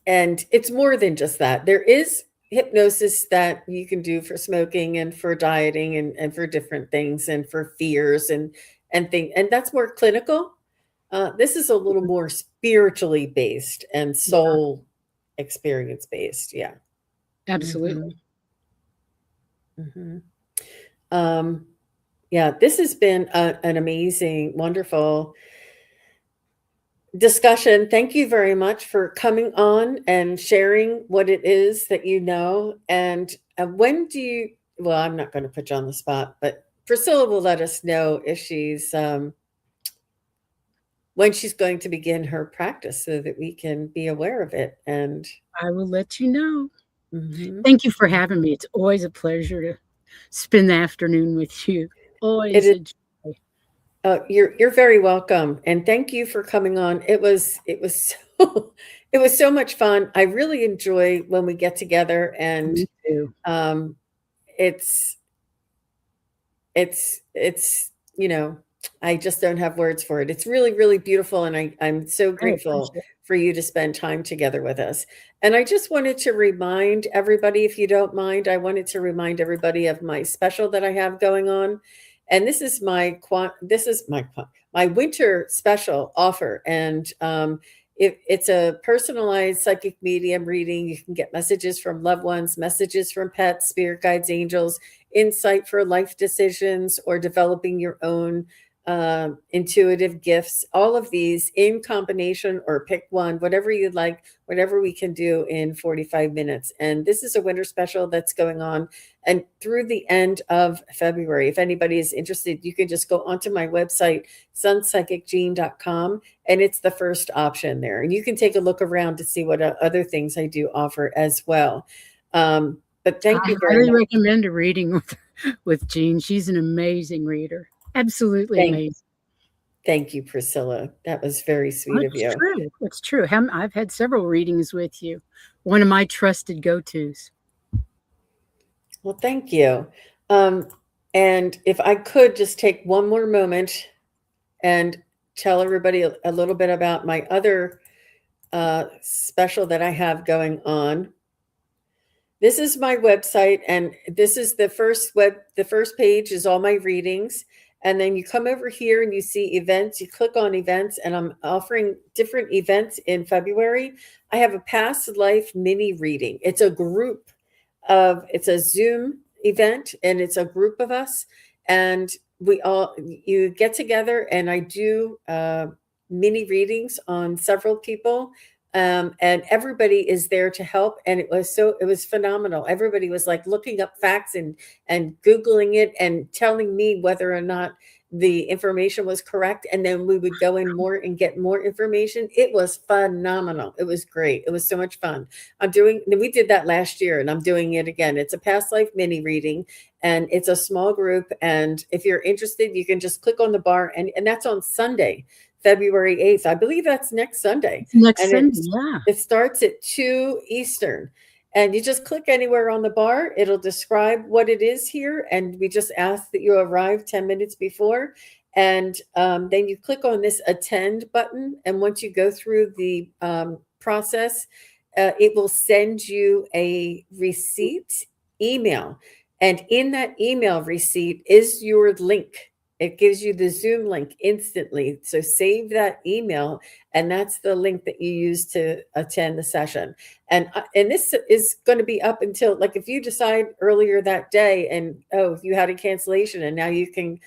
And it's more than just that. There is hypnosis that you can do for smoking and for dieting and for different things and for fears and that's more clinical. This is a little more spiritually based and Yeah, soul experience based. Yeah. Hmm. absolutely. Hmm. Um, yeah, this has been an amazing, wonderful discussion. Thank you very much for coming on and sharing what it is that you know. And when do you, well, I'm not going to put you on the spot, but Priscilla will let us know if she's, when she's going to begin her practice so that we can be aware of it. And I will let you know. mhm. Thank you for having me. It's always a pleasure to spend the afternoon with you. It Always is. a joy. You're very welcome, and thank you for coming on. It was so it was so much fun. I really enjoy when we get together, and Me too. um, it's it's I just don't have words for it. It's really really beautiful, and I'm so I grateful appreciate it. for you to spend time together with us. And I just wanted to remind everybody, if you don't mind, I wanted to remind everybody of my special that I have going on. And this is my winter special offer, and it's a personalized psychic medium reading. You can get messages from loved ones, messages from pets, spirit guides, angels, insight for life decisions, or developing your own intuitive gifts, all of these in combination, or pick one, whatever you'd like, whatever we can do in 45 minutes. And this is a winter special that's going on and through the end of February. If anybody is interested, you can just go onto my website, SunPsychicJean.com, and it's the first option there. And you can take a look around to see what other things I do offer as well. But thank you I very highly much. recommend a reading with Jean. She's an amazing reader. Absolutely amazing. Thank you, Priscilla. That was very sweet of It's you. true. It's true. I've had several readings with you. One of my trusted go-tos. Well, thank you. And if I could just take one more moment and tell everybody a little bit about my other special that I have going on. This is my website, and this is the first page is all my readings. And then you come over here and you see events, you click on events, and I'm offering different events in February. I have a past life mini reading. It's it's a Zoom event, and it's a group of us, and you get together, and I do mini readings on several people. And everybody is there to help, and it was phenomenal. Everybody was like looking up facts and googling it and telling me whether or not the information was correct, and then we would go in more and get more information. It was phenomenal. It was great. It was so much fun. We did that last year, and I'm doing it again. It's a past life mini reading, and it's a small group, and if you're interested, you can just click on the bar, and that's on Sunday, February 8th. I believe that's next Sunday. Next And Sunday, yeah. it starts at 2 Eastern. And you just click anywhere on the bar. It'll describe what it is here. And we just ask that you arrive 10 minutes before. And then you click on this attend button. And once you go through the process, it will send you a receipt email. And in that email receipt is your link. It gives you the Zoom link instantly. So save that email, and that's the link that you use to attend the session. And this is going to be up until, like, if you decide earlier that day and you had a cancellation and now you can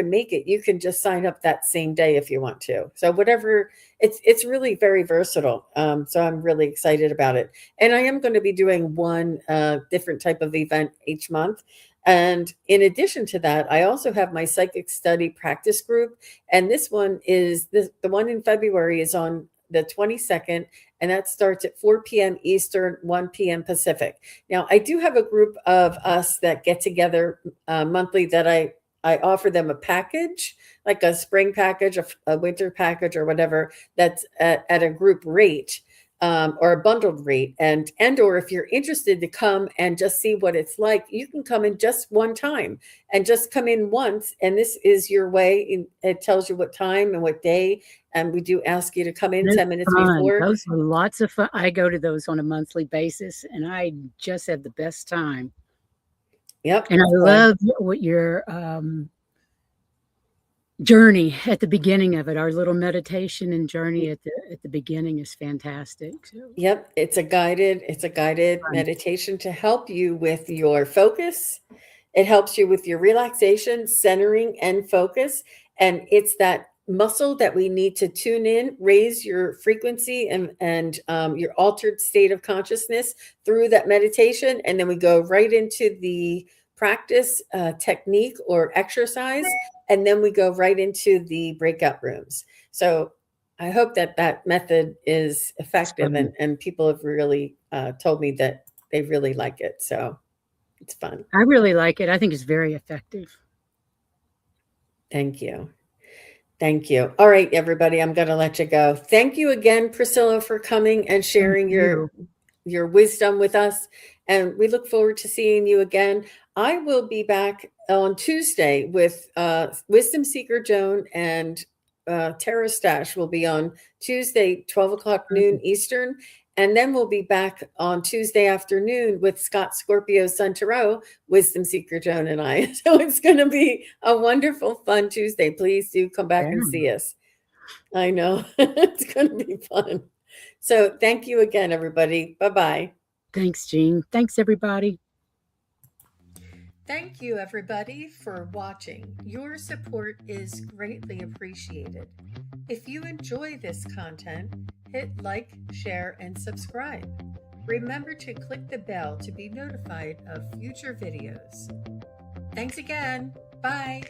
make it, you can just sign up that same day if you want to. So whatever, it's really very versatile. So I'm really excited about it. And I am going to be doing one different type of event each month. And in addition to that, I also have my psychic study practice group. And this one is the one in February is on the 22nd, and that starts at 4 p.m. Eastern, 1 p.m. Pacific. Now, I do have a group of us that get together monthly that I offer them a package, like a spring package, a winter package, or whatever, that's at a group rate. Or a bundled rate, or if you're interested to come and just see what it's like, you can come in just one time and just come in once, and this is your way. It tells you what time and what day, and we do ask you to come in 10 minutes before. Those are lots of fun. I go to those on a monthly basis, and I just had the best time. Yep. And I love what your journey at the beginning of it, our little meditation and journey at the beginning is fantastic. So. Yep, it's a guided meditation to help you with your focus. It helps you with your relaxation, centering, and focus. And it's that muscle that we need to tune in, raise your frequency and your altered state of consciousness through that meditation. And then we go right into the practice technique or exercise. And then we go right into the breakout rooms. So I hope that method is effective, and people have really told me that they really like it. So it's fun. I really like it. I think it's very effective. Thank you. Thank you. All right, everybody, I'm going to let you go. Thank you again, Priscilla, for coming and sharing your wisdom with us. And we look forward to seeing you again. I will be back on Tuesday with Wisdom Seeker Joan, and Tara Stash will be on Tuesday, 12 o'clock noon Eastern. And then we'll be back on Tuesday afternoon with Scott Scorpio Suntarot, Wisdom Seeker Joan, and I. So it's going to be a wonderful, fun Tuesday. Please do come back and see us. I know. It's going to be fun. So thank you again, everybody. Bye-bye. Thanks, Jean. Thanks, everybody. Thank you, everybody, for watching. Your support is greatly appreciated. If you enjoy this content, hit like, share, and subscribe. Remember to click the bell to be notified of future videos. Thanks again. Bye.